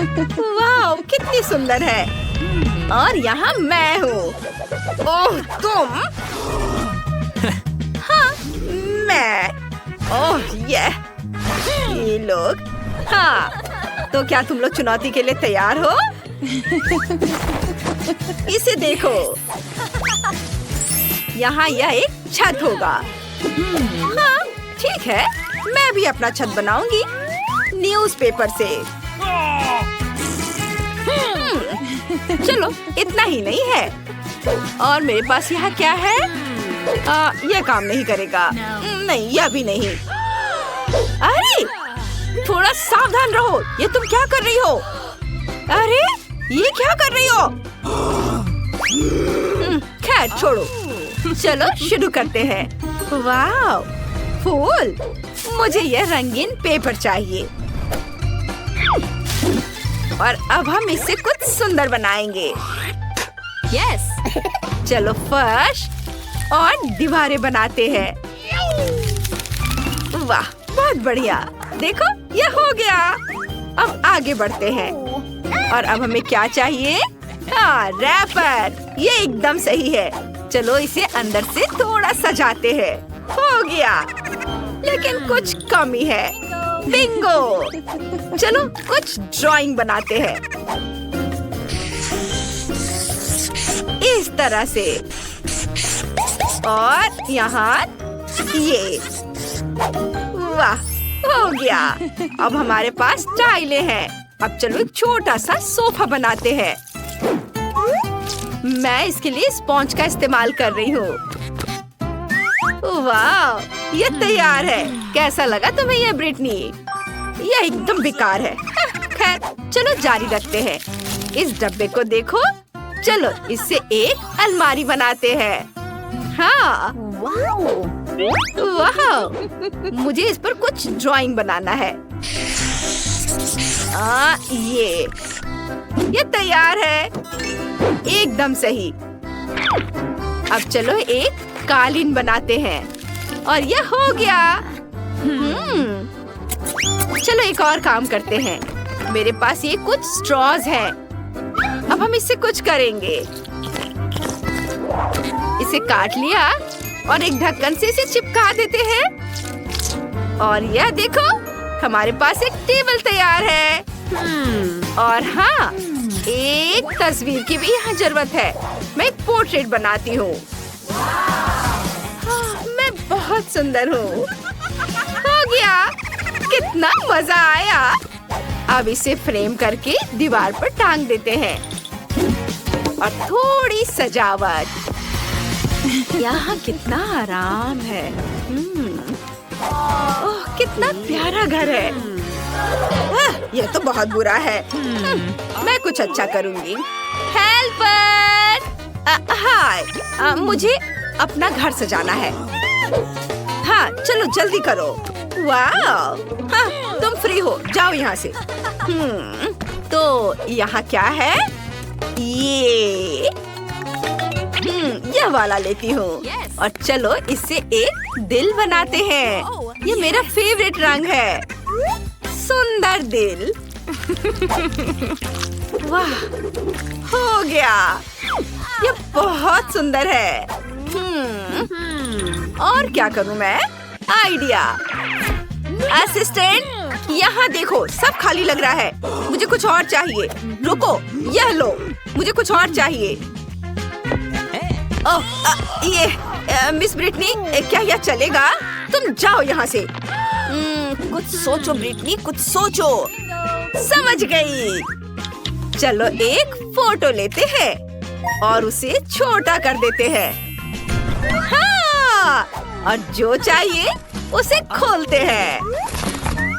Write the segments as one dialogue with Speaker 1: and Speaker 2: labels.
Speaker 1: वाह, कितनी सुंदर है। और यहाँ मैं हूँ। ओह तुम? हाँ, मैं। ओह ये लोग। हाँ, तो क्या तुम लोग चुनौती के लिए तैयार हो? इसे देखो। यहाँ यह एक छत होगा। हाँ, ठीक है, मैं भी अपना छत बनाऊंगी न्यूज़पेपर से। चलो, इतना ही नहीं है। और मेरे पास यहाँ क्या है? यह काम नहीं करेगा। नहीं, यह भी नहीं। अरे, थोड़ा सावधान रहो। ये तुम क्या कर रही हो? अरे, ये क्या कर रही हो? खैर छोड़ो, चलो शुरू करते हैं। वाह, फूल। मुझे यह रंगीन पेपर चाहिए। और अब हम इससे कुछ सुंदर बनाएंगे। यस, चलो फर्श और दीवारें बनाते हैं। वाह, बहुत बढ़िया। देखो, यह हो गया। अब आगे बढ़ते हैं। और अब हमें क्या चाहिए? हाँ, रैपर। ये एकदम सही है। चलो इसे अंदर से थोड़ा सजाते हैं। हो गया, लेकिन कुछ कमी है। बिंगो। चलो कुछ ड्राइंग बनाते हैं। इस तरह से। और यहाँ ये। वाह, हो गया। अब हमारे पास टाइलें हैं। अब चलो एक छोटा सा सोफा बनाते हैं। मैं इसके लिए स्पॉन्ज का इस्तेमाल कर रही हूँ। वाह, ये तैयार है। कैसा लगा तुम्हें ये ब्रिटनी? ये एकदम बेकार है। खैर, चलो जारी रखते हैं। इस डब्बे को देखो। चलो इससे एक अलमारी बनाते हैं। हाँ, वाह, मुझे इस पर कुछ ड्राइंग बनाना है। ये तैयार है। एकदम सही। अब चलो एक कालीन बनाते हैं। और यह हो गया। चलो एक और काम करते हैं। मेरे पास ये कुछ स्ट्रॉज है। अब हम इससे कुछ करेंगे। इसे काट लिया और एक ढक्कन से इसे चिपका देते हैं। और यह देखो, हमारे पास एक टेबल तैयार है। और हाँ, एक तस्वीर की भी यहाँ जरूरत है। मैं एक पोर्ट्रेट बनाती हूँ। मैं बहुत सुंदर हूँ। हो गया, कितना मजा आया। अब इसे फ्रेम करके दीवार पर टांग देते हैं। और थोड़ी सजावट। यहाँ कितना आराम है। ओह, कितना प्यारा घर है। यह तो बहुत बुरा है। मैं कुछ अच्छा करूँगी। हेल्पर! हाय, मुझे अपना घर सजाना है। हाँ, चलो जल्दी करो। वाह, हाँ, तुम फ्री हो, जाओ यहाँ से। तो यहाँ क्या है? यह वाला लेती हूँ। और चलो इससे एक दिल बनाते हैं। ये मेरा फेवरेट रंग है। सुंदर दिल। वाह, हो गया। ये बहुत सुंदर है। और क्या करूँ मैं? आइडिया। असिस्टेंट, यहाँ देखो, सब खाली लग रहा है। मुझे कुछ और चाहिए। रुको, यह लो, मुझे कुछ और चाहिए। ये मिस ब्रिटनी, क्या यह चलेगा? तुम जाओ यहाँ से। कुछ सोचो ब्रिटनी, कुछ सोचो। समझ गई। चलो एक फोटो लेते हैं और उसे छोटा कर देते हैं। हाँ, और जो चाहिए उसे खोलते हैं।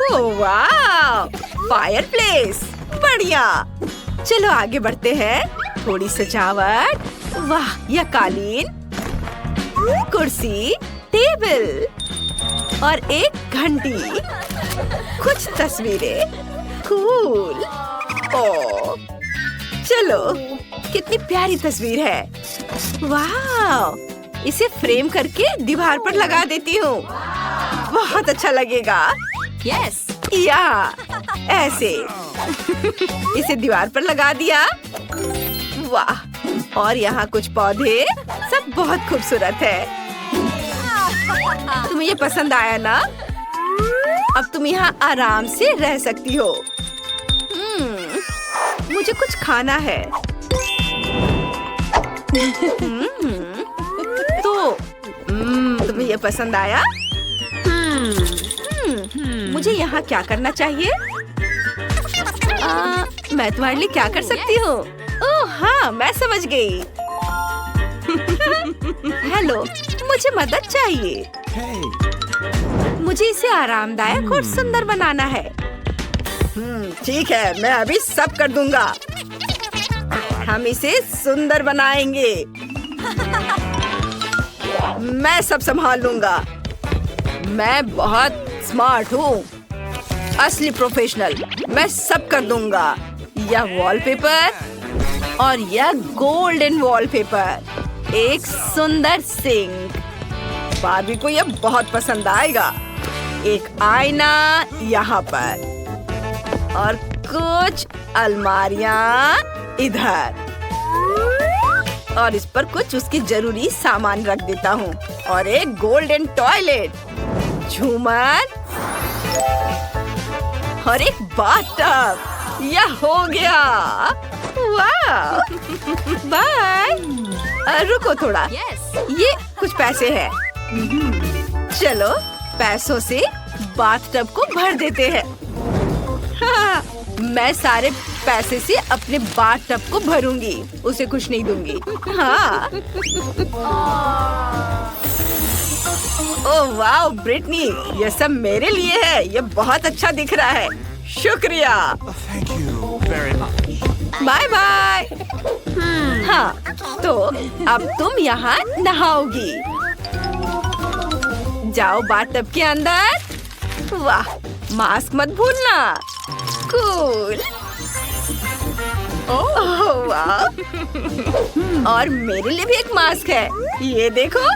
Speaker 1: ओह वाह, फायरप्लेस। बढ़िया। चलो आगे बढ़ते हैं। थोड़ी सजावट। वाह, यह कालीन, कुर्सी, टेबल और एक घंटी। कुछ तस्वीरें। कूल। ओह, चलो, कितनी प्यारी तस्वीर है। वाह, इसे फ्रेम करके दीवार पर लगा देती हूँ। बहुत अच्छा लगेगा। यस, या ऐसे। इसे दीवार पर लगा दिया। वाह! और यहाँ कुछ पौधे, सब बहुत खूबसूरत है। तुम्हें ये पसंद आया ना? अब तुम यहाँ आराम से रह सकती हो। मुझे कुछ खाना है। तो तुम्हें ये पसंद आया? मुझे यहाँ क्या करना चाहिए? मैं तुम्हारे लिए क्या कर सकती हूँ? ओह हाँ, मैं समझ गई। हेलो, मुझे मदद चाहिए। मुझे इसे आरामदायक और सुंदर बनाना है। ठीक है, मैं अभी सब कर दूंगा। हम इसे सुंदर बनाएंगे। मैं सब संभाल लूंगा। मैं बहुत स्मार्ट हूँ, असली प्रोफेशनल। मैं सब कर दूंगा। यह वॉलपेपर और यह गोल्डन वॉलपेपर, एक सुंदर सिंक। बार्बी को यह बहुत पसंद आएगा। एक आईना यहाँ पर और कुछ अलमारियाँ इधर, और इस पर कुछ उसकी जरूरी सामान रख देता हूँ। और एक गोल्डन टॉयलेट, झूमर और एक बाथटब। यह हो गया। वाह! बाय। रुको थोड़ा। ये कुछ पैसे हैं। चलो पैसों से बाथटब को भर देते हैं। हाँ, मैं सारे पैसे से अपने बाथटब को भरूंगी, उसे कुछ नहीं दूंगी। हाँ। ओह वाह ब्रिटनी, ये सब मेरे लिए है। ये बहुत अच्छा दिख रहा है। शुक्रिया। Bye bye. हाँ, तो अब तुम यहाँ नहाओगी। जाओ बाथटब के अंदर। वाह, मास्क मत भूलना। कूल। ओह वाह! और मेरे लिए भी एक मास्क है। ये देखो।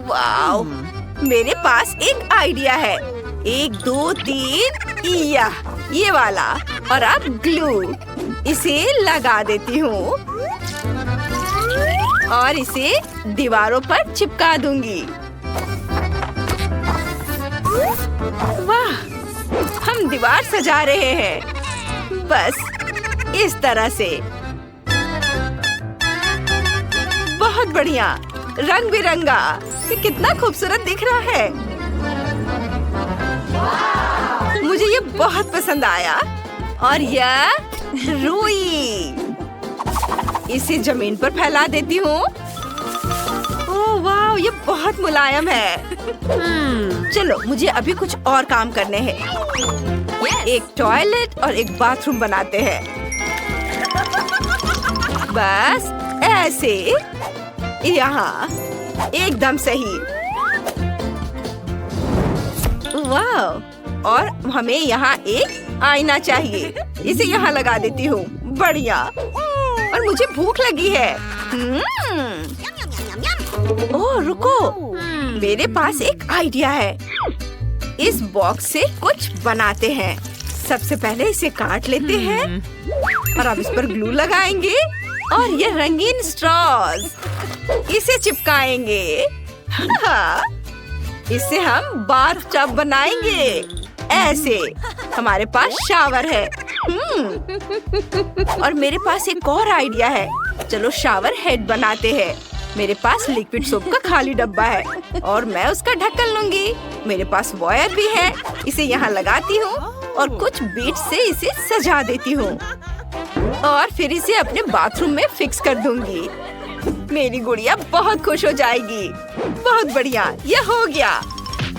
Speaker 1: वाह! मेरे पास एक आइडिया है। 1 2 3 ये वाला। और अब ग्लू, इसे लगा देती हूँ और इसे दीवारों पर चिपका दूंगी। वाह! हम दीवार सजा रहे हैं, बस इस तरह से। बहुत बढ़िया, रंग बिरंगा। ये कितना खूबसूरत दिख रहा है। मुझे ये बहुत पसंद आया। और यह रुई, इसे जमीन पर फैला देती हूँ। ओह वाह, ये बहुत मुलायम है। चलो मुझे अभी कुछ और काम करने हैं। एक टॉयलेट और एक बाथरूम बनाते हैं। बस ऐसे, यहाँ एकदम सही। वाह! और हमें यहाँ एक आईना चाहिए। इसे यहाँ लगा देती हूँ। बढ़िया। और मुझे भूख लगी है। ओह रुको, मेरे पास एक आइडिया है। इस बॉक्स से कुछ बनाते हैं। सबसे पहले इसे काट लेते हैं और अब इस पर ग्लू लगाएंगे और ये रंगीन स्ट्रॉज, इसे चिपकाएंगे। इससे हम बाथटब बनाएंगे। ऐसे हमारे पास शावर है। और मेरे पास एक और आइडिया है। चलो शावर हेड बनाते हैं। मेरे पास लिक्विड सोप का खाली डब्बा है और मैं उसका ढक्कन लूंगी। मेरे पास वायर भी है। इसे यहाँ लगाती हूँ और कुछ बीट से इसे सजा देती हूँ और फिर इसे अपने बाथरूम में फिक्स कर दूंगी। मेरी गुड़िया बहुत खुश हो जाएगी। बहुत बढ़िया, यह हो गया।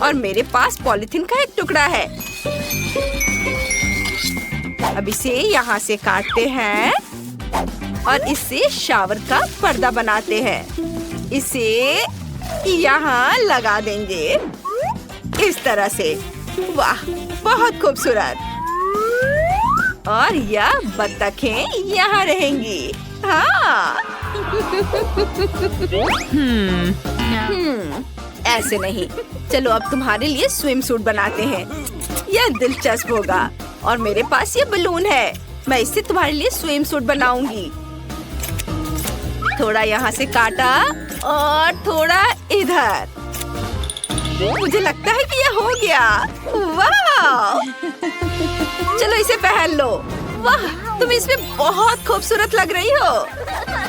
Speaker 1: और मेरे पास पॉलिथीन का एक टुकड़ा है। अब इसे यहाँ से काटते हैं और इससे शावर का पर्दा बनाते हैं। इसे यहाँ लगा देंगे इस तरह से। वाह, बहुत खूबसूरत। और यह बत्तखें यहाँ रहेंगी। हाँ। ऐसे नहीं, चलो अब तुम्हारे लिए स्विम सूट बनाते हैं। यह दिलचस्प होगा। और मेरे पास ये बलून है, मैं इससे तुम्हारे लिए स्विम सूट बनाऊंगी। थोड़ा यहाँ से काटा और थोड़ा इधर। मुझे लगता है कि यह हो गया। वाह! चलो इसे पहन लो। वाह, तुम इसमें बहुत खूबसूरत लग रही हो।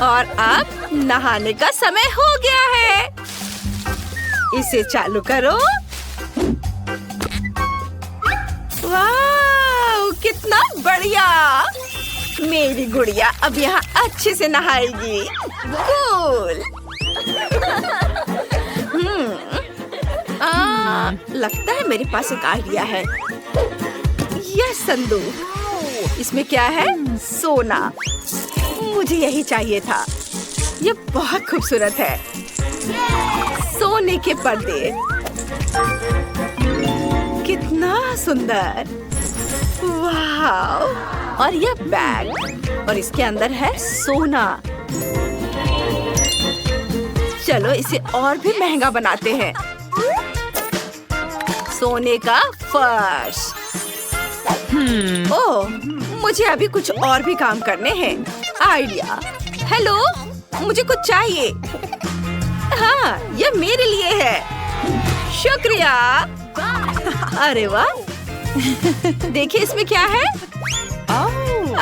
Speaker 1: और अब नहाने का समय हो गया है। इसे चालू करो। वाह, कितना बढ़िया! मेरी गुड़िया अब यहाँ अच्छे से नहाएगी। कूल। लगता है मेरे पास एक आइडिया है। यह संदूक, इसमें क्या है? सोना। मुझे यही चाहिए था। यह बहुत खूबसूरत है। सोने के पर्दे, कितना सुंदर। वाह! और यह बैग, और इसके अंदर है सोना। चलो इसे और भी महंगा बनाते हैं। सोने का फर्श। ओह, मुझे अभी कुछ और भी काम करने हैं। आइडिया। हेलो, मुझे कुछ चाहिए। हाँ, यह मेरे लिए है। शुक्रिया। अरे वाह, देखिए इसमें क्या है।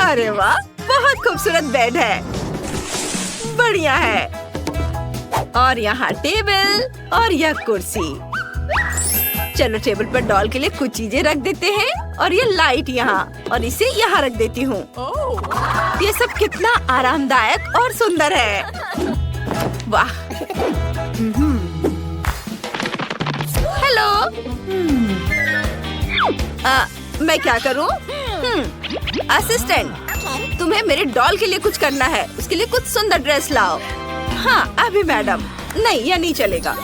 Speaker 1: अरे वाह, बहुत खूबसूरत बेड है। बढ़िया है। और यहाँ टेबल और यह कुर्सी। चलो टेबल पर डॉल के लिए कुछ चीजें रख देते हैं। और ये लाइट यहाँ, और इसे यहाँ रख देती हूँ। ये सब कितना आरामदायक और सुंदर है। वाह! हेलो। मैं क्या करूँ? असिस्टेंट, तुम्हें मेरे डॉल के लिए कुछ करना है। उसके लिए कुछ सुंदर ड्रेस लाओ। हाँ, अभी मैडम। नहीं, यह नहीं चलेगा।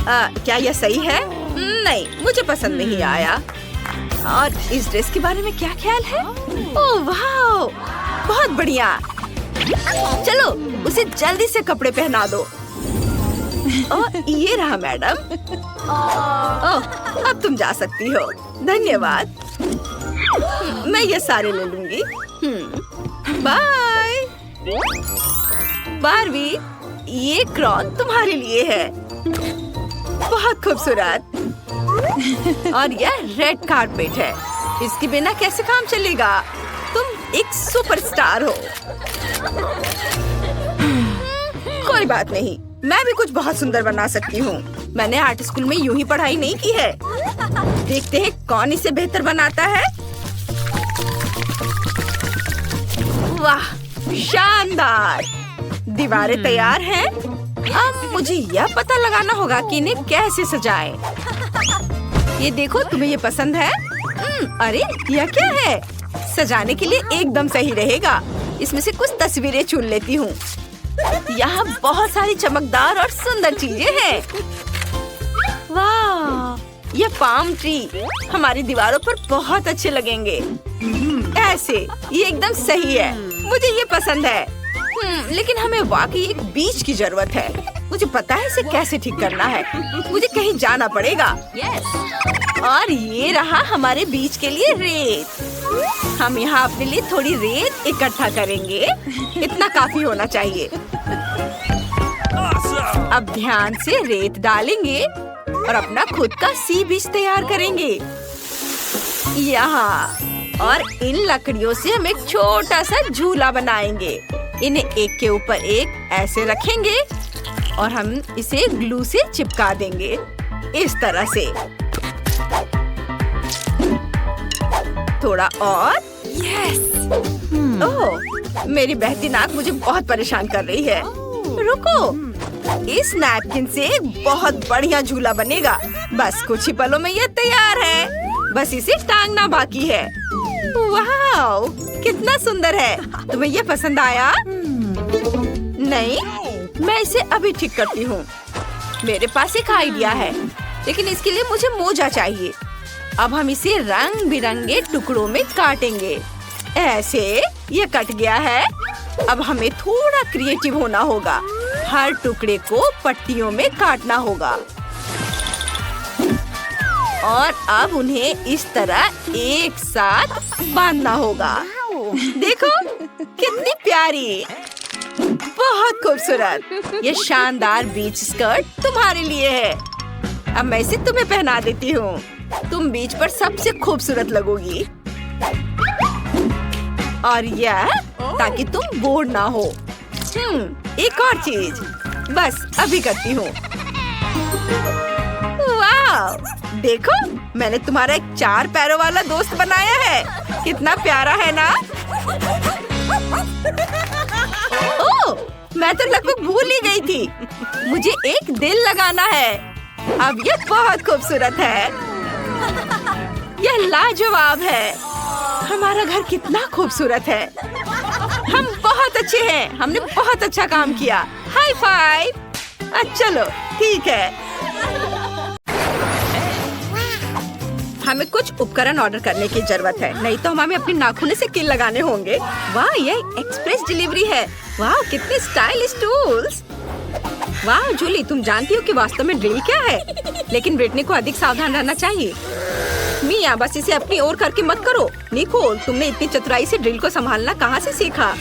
Speaker 1: क्या यह सही है? नहीं, मुझे पसंद नहीं आया। और इस ड्रेस के बारे में क्या ख्याल है? ओह वाह, बहुत बढ़िया। चलो उसे जल्दी से कपड़े पहना दो। ओह, ये रहा मैडम। ओह, अब तुम जा सकती हो। धन्यवाद। मैं ये सारे ले लूंगी। बाय। बारबी, ये क्रॉन तुम्हारे लिए है। बहुत खूबसूरत। और यह रेड कारपेट है। इसके बिना कैसे काम चलेगा? तुम एक सुपरस्टार हो। कोई बात नहीं, मैं भी कुछ बहुत सुंदर बना सकती हूँ। मैंने आर्ट स्कूल में यूं ही पढ़ाई नहीं की है। देखते हैं कौन इसे बेहतर बनाता है। वाह, शानदार! दीवारें तैयार हैं। अब मुझे यह पता लगाना होगा कि इन्हें कैसे सजाएं। ये देखो, तुम्हें ये पसंद है? अरे यह क्या है? सजाने के लिए एकदम सही रहेगा। इसमें से कुछ तस्वीरें चुन लेती हूँ। यहाँ बहुत सारी चमकदार और सुंदर चीजें हैं। वाह, यह पाम ट्री हमारी दीवारों पर बहुत अच्छे लगेंगे। ऐसे, ये एकदम सही है। मुझे ये पसंद है। लेकिन हमें वाकई एक बीज की जरूरत है। मुझे पता है इसे कैसे ठीक करना है। मुझे कहीं जाना पड़ेगा। और ये रहा हमारे बीज के लिए रेत। हम यहाँ अपने लिए थोड़ी रेत इकट्ठा करेंगे। इतना काफी होना चाहिए। अब ध्यान से रेत डालेंगे और अपना खुद का सी बीज तैयार करेंगे। यहाँ, और इन लकड़ियों से हम एक छोटा सा झूला बनाएंगे। इन्हें एक के ऊपर एक ऐसे रखेंगे और हम इसे ग्लू से चिपका देंगे इस तरह से। थोड़ा और। यस! ओह, मेरी बहती नाक मुझे बहुत परेशान कर रही है। रुको, इस नैपकिन से एक बहुत बढ़िया झूला बनेगा। बस कुछ ही पलों में यह तैयार है। बस इसे टांगना बाकी है। वाह, कितना सुंदर है। तुम्हें ये पसंद आया? नहीं, मैं इसे अभी ठीक करती हूँ। मेरे पास एक आइडिया है, लेकिन इसके लिए मुझे मोजा चाहिए। अब हम इसे रंग बिरंगे टुकड़ों में काटेंगे। ऐसे, ये कट गया है। अब हमें थोड़ा क्रिएटिव होना होगा। हर टुकड़े को पट्टियों में काटना होगा। और अब उन्हें इस तरह एक साथ बांधना होगा। देखो कितनी प्यारी, बहुत खूबसूरत। ये शानदार बीच स्कर्ट तुम्हारे लिए है। अब मैं इसे तुम्हें पहना देती हूँ। तुम बीच पर सबसे खूबसूरत लगोगी। और यह ताकि तुम बोर ना हो। एक और चीज, बस अभी करती हूँ। वाह, देखो मैंने तुम्हारा एक 4 पैरों वाला दोस्त बनाया है। कितना प्यारा है ना? ओह, मैं तो लगभग भूल ही गई थी। मुझे एक दिल लगाना है। अब ये बहुत खूबसूरत है। यह लाजवाब है। हमारा घर कितना खूबसूरत है। हम बहुत अच्छे हैं। हमने बहुत अच्छा काम किया। High five. चलो ठीक है। हमें कुछ उपकरण ऑर्डर करने की जरूरत है, नहीं तो हमें अपने नाखूनों से कील लगाने होंगे। वाह, ये एक्सप्रेस डिलीवरी है। वाह, कितने स्टाइलिश टूल्स। वाह जूली, तुम जानती हो कि वास्तव में ड्रिल क्या है? लेकिन ब्रिटनी को अधिक सावधान रहना चाहिए। मिया, बस इसे अपनी ओर करके मत करो। निकोल, तुमने इतनी चतुराई से ड्रिल को संभालना कहाँ से सीखा?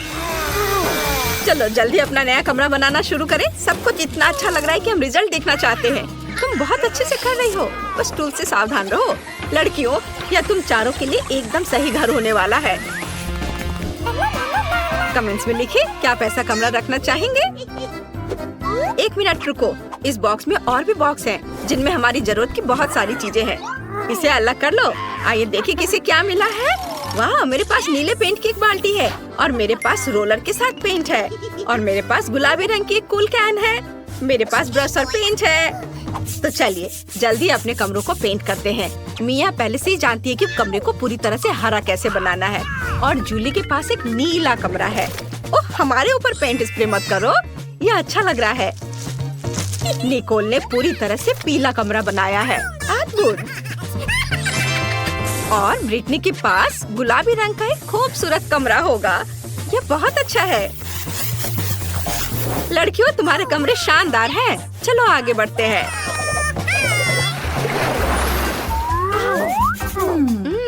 Speaker 1: चलो जल्दी अपना नया कमरा बनाना शुरू करें। सब कुछ इतना अच्छा लग रहा है कि हम रिजल्ट देखना चाहते हैं। तुम बहुत अच्छे से कर रही हो। बस टूल से सावधान रहो। लड़कियों, या तुम चारों के लिए एकदम सही घर होने वाला है। कमेंट्स में लिखिए क्या आप ऐसा कमरा रखना चाहेंगे। 1 मिनट रुको, इस बॉक्स में और भी बॉक्स हैं जिनमें हमारी जरूरत की बहुत सारी चीजें हैं। इसे अलग कर लो। आइए देखिए किसे क्या मिला है। वाह, मेरे पास नीले पेंट की एक बाल्टी है और मेरे पास रोलर के साथ पेंट है और मेरे पास गुलाबी रंग की एक कूल कैन है। मेरे पास ब्रश और पेंट है। तो चलिए जल्दी अपने कमरों को पेंट करते हैं। मिया पहले से ही जानती है कि कमरे को पूरी तरह से हरा कैसे बनाना है और जूली के पास एक नीला कमरा है। ओह, हमारे ऊपर पेंट स्प्रे मत करो, यह अच्छा लग रहा है। निकोल ने पूरी तरह से पीला कमरा बनाया है। अद्भुत। और ब्रिटनी के पास गुलाबी रंग का एक खूबसूरत कमरा होगा। यह बहुत अच्छा है। लड़कियों, तुम्हारे कमरे शानदार हैं। चलो आगे बढ़ते हैं।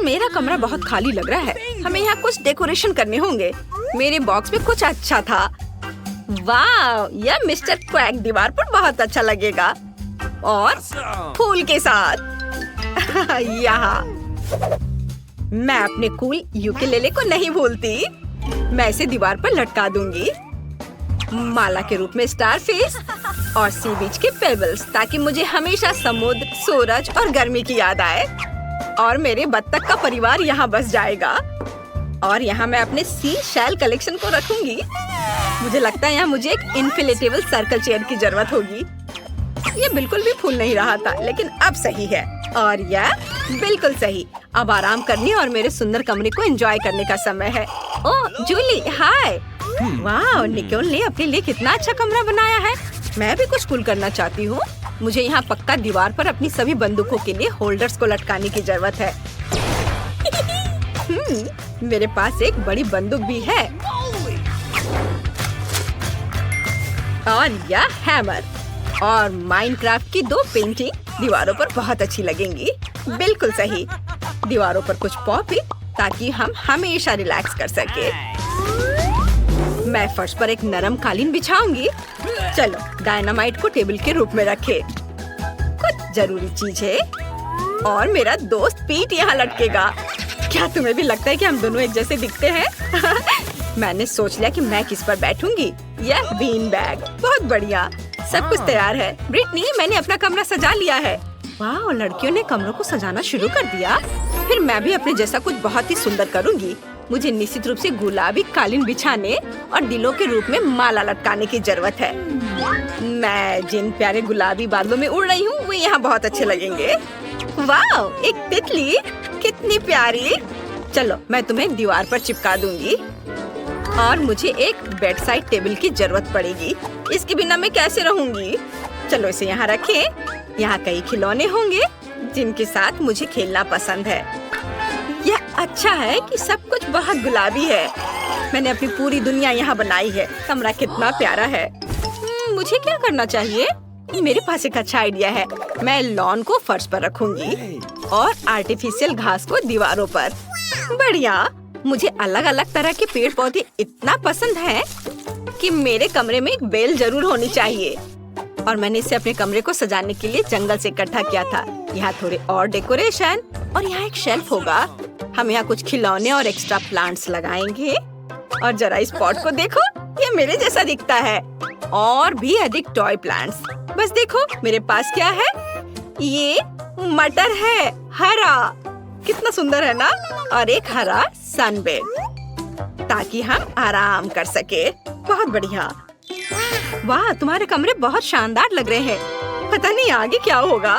Speaker 1: मेरा कमरा बहुत खाली लग रहा है। हमें यहाँ कुछ डेकोरेशन करने होंगे। मेरे बॉक्स में कुछ अच्छा था। वाह, यह मिस्टर क्वैक दीवार पर बहुत अच्छा लगेगा और फूल के साथ। यहाँ मैं अपने कूल यूकेलेले को नहीं भूलती। मैं इसे दीवार पर लटका दूंगी। माला के रूप में स्टारफिश और सी बीच के पेबल्स, ताकि मुझे हमेशा समुद्र, सूरज और गर्मी की याद आए। और मेरे बत्तख का परिवार यहाँ बस जाएगा। और यहाँ मैं अपने सी शैल कलेक्शन को रखूंगी। मुझे लगता है यहाँ मुझे एक इन्फ्लेटेबल सर्कल चेयर की जरूरत होगी। ये बिल्कुल भी फूल नहीं रहा था, लेकिन अब सही है। और यह बिल्कुल सही। अब आराम करने और मेरे सुंदर कमरे को एंजॉय करने का समय है। ओह जूली, हाय। वाह, निकोल ने अपने लिए कितना अच्छा कमरा बनाया है। मैं भी कुछ कूल करना चाहती हूँ। मुझे यहाँ पक्का दीवार पर अपनी सभी बंदूकों के लिए होल्डर्स को लटकाने की जरूरत है। मेरे पास एक बड़ी बंदूक भी है और यह हैमर और माइनक्राफ्ट की 2 पेंटिंग दीवारों पर बहुत अच्छी लगेंगी। बिल्कुल सही। दीवारों पर कुछ पॉपिंग, ताकि हम हमेशा रिलैक्स कर सके। मैं फर्श पर एक नरम कालीन बिछाऊंगी। चलो डायनामाइट को टेबल के रूप में रखे। कुछ जरूरी चीज है। और मेरा दोस्त पीट यहाँ लटकेगा। क्या तुम्हें भी लगता है कि हम दोनों एक जैसे दिखते हैं? मैंने सोच लिया कि मैं किस पर बैठूंगी। यह बीन बैग। बहुत बढ़िया, सब कुछ तैयार है। ब्रिटनी, मैंने अपना कमरा सजा लिया है। वाह, लड़कियों ने कमरों को सजाना शुरू कर दिया। फिर मैं भी अपने जैसा कुछ बहुत ही सुंदर करूंगी। मुझे निश्चित रूप से गुलाबी कालीन बिछाने और दिलों के रूप में माला लटकाने की जरूरत है। मैं जिन प्यारे गुलाबी बादलों में उड़ रही हूँ, वे यहाँ बहुत अच्छे लगेंगे। वाह, एक तितली, कितनी प्यारी। चलो मैं तुम्हें दीवार पर चिपका दूंगी। और मुझे एक बेड साइड टेबल की जरूरत पड़ेगी। इसके बिना मैं कैसे रहूंगी? चलो इसे यहाँ रखें। यहाँ कई खिलौने होंगे जिनके साथ मुझे खेलना पसंद है। यह अच्छा है कि सब कुछ बहुत गुलाबी है। मैंने अपनी पूरी दुनिया यहाँ बनाई है। कमरा कितना प्यारा है। मुझे क्या करना चाहिए? मेरे पास एक अच्छा आइडिया है। मैं लॉन को फर्श पर रखूंगी और आर्टिफिशियल घास को दीवारों पर। बढ़िया। मुझे अलग अलग तरह के पेड़ पौधे इतना पसंद है कि मेरे कमरे में एक बेल जरूर होनी चाहिए। और मैंने इसे अपने कमरे को सजाने के लिए जंगल से इकट्ठा किया था। यहाँ थोड़े और डेकोरेशन और यहाँ एक शेल्फ होगा। हम यहाँ कुछ खिलौने और एक्स्ट्रा प्लांट्स लगाएंगे। और जरा इस पॉट को देखो, ये मेरे जैसा दिखता है। और भी अधिक टॉय प्लांट्स। बस देखो मेरे पास क्या है। ये मटर है, हरा। कितना सुंदर है ना। और एक हरा सनबेड ताकि हम आराम कर सके। बहुत बढ़िया। वाह, तुम्हारे कमरे बहुत शानदार लग रहे हैं। पता नहीं आगे क्या होगा।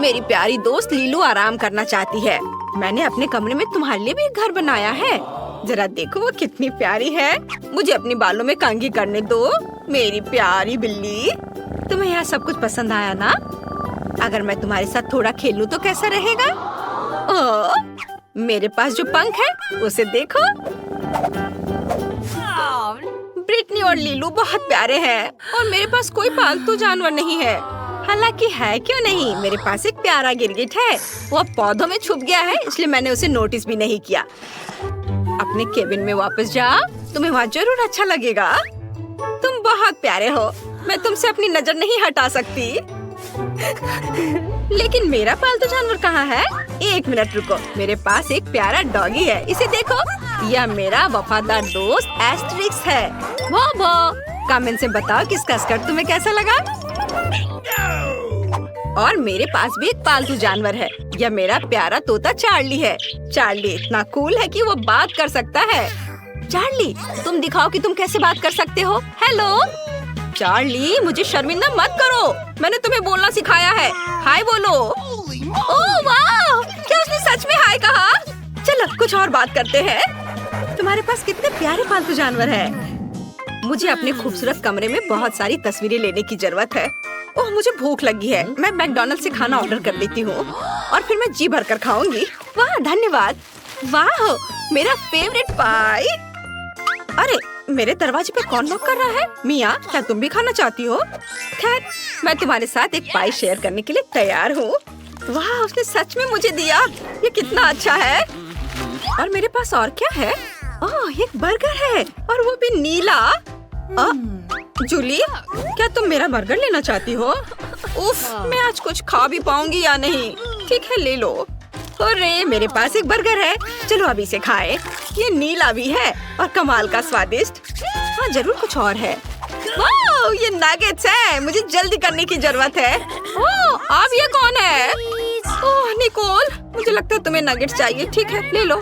Speaker 1: मेरी प्यारी दोस्त लीलू आराम करना चाहती है। मैंने अपने कमरे में तुम्हारे लिए भी एक घर बनाया है। जरा देखो वो कितनी प्यारी है। मुझे अपने बालों में कंघी करने दो, मेरी प्यारी बिल्ली। तुम्हें यहाँ सब कुछ पसंद आया ना? अगर मैं तुम्हारे साथ थोड़ा खेलूं तो कैसा रहेगा? ओह, मेरे पास जो पंख है उसे देखो। ब्रिटनी और लीलू बहुत प्यारे हैं और मेरे पास कोई पालतू जानवर नहीं है। हालांकि है क्यों नहीं, मेरे पास एक प्यारा गिरगिट है। वो पौधों में छुप गया है, इसलिए मैंने उसे नोटिस भी नहीं किया। अपने केबिन में वापस जाओ, तुम्हें वहाँ जरूर अच्छा लगेगा। तुम बहुत प्यारे हो, मैं तुमसे अपनी नजर नहीं हटा सकती। लेकिन मेरा पालतू जानवर कहाँ है? एक मिनट रुको, मेरे पास एक प्यारा डॉगी है, इसे देखो। यह मेरा वफादार दोस्त एस्ट्रिक्स है। वो कमेंट से बताओ कि इसका स्कर्ट तुम्हें कैसा लगा। और मेरे पास भी एक पालतू जानवर है। यह मेरा प्यारा तोता चार्ली है। चार्ली इतना कूल है कि वो बात कर सकता है। चार्ली, तुम दिखाओ कि तुम कैसे बात कर सकते हो। हेलो चार्ली, मुझे शर्मिंदा मत करो, मैंने तुम्हें बोलना सिखाया है। हाय बोलो। ओह वाह, क्या उसने सच में हाय कहा? चलो कुछ और बात करते हैं। तुम्हारे पास कितने प्यारे पालतू जानवर हैं। मुझे अपने खूबसूरत कमरे में बहुत सारी तस्वीरें लेने की जरूरत है। ओह, मुझे भूख लगी है। मैं मैकडॉनल्ड से खाना ऑर्डर कर लेती हूँ और फिर मैं जी भर कर खाऊंगी। वाह धन्यवाद। वाह, मेरा फेवरेट पाई। अरे, मेरे दरवाजे पे कौन नॉक कर रहा है? मिया, क्या तुम भी खाना चाहती हो? खैर, मैं तुम्हारे साथ एक पाई शेयर करने के लिए तैयार हूँ। वाह, उसने सच में मुझे दिया। ये कितना अच्छा है। और मेरे पास और क्या है? ओह, एक बर्गर है और वो भी नीला। जूली, क्या तुम मेरा बर्गर लेना चाहती हो? उफ, मैं आज कुछ खा भी पाऊंगी या नहीं? ठीक है, ले लो। अरे, मेरे पास एक बर्गर है, चलो अभी इसे खाएं। ये नीला भी है और कमाल का स्वादिष्ट। हाँ, जरूर कुछ और है। वाह, ये नगेट्स है, मुझे जल्दी करने की जरूरत है। ओह, अब ये कौन है? ओह निकोल, मुझे लगता है तुम्हें नगेट्स चाहिए। ठीक है, ले लो,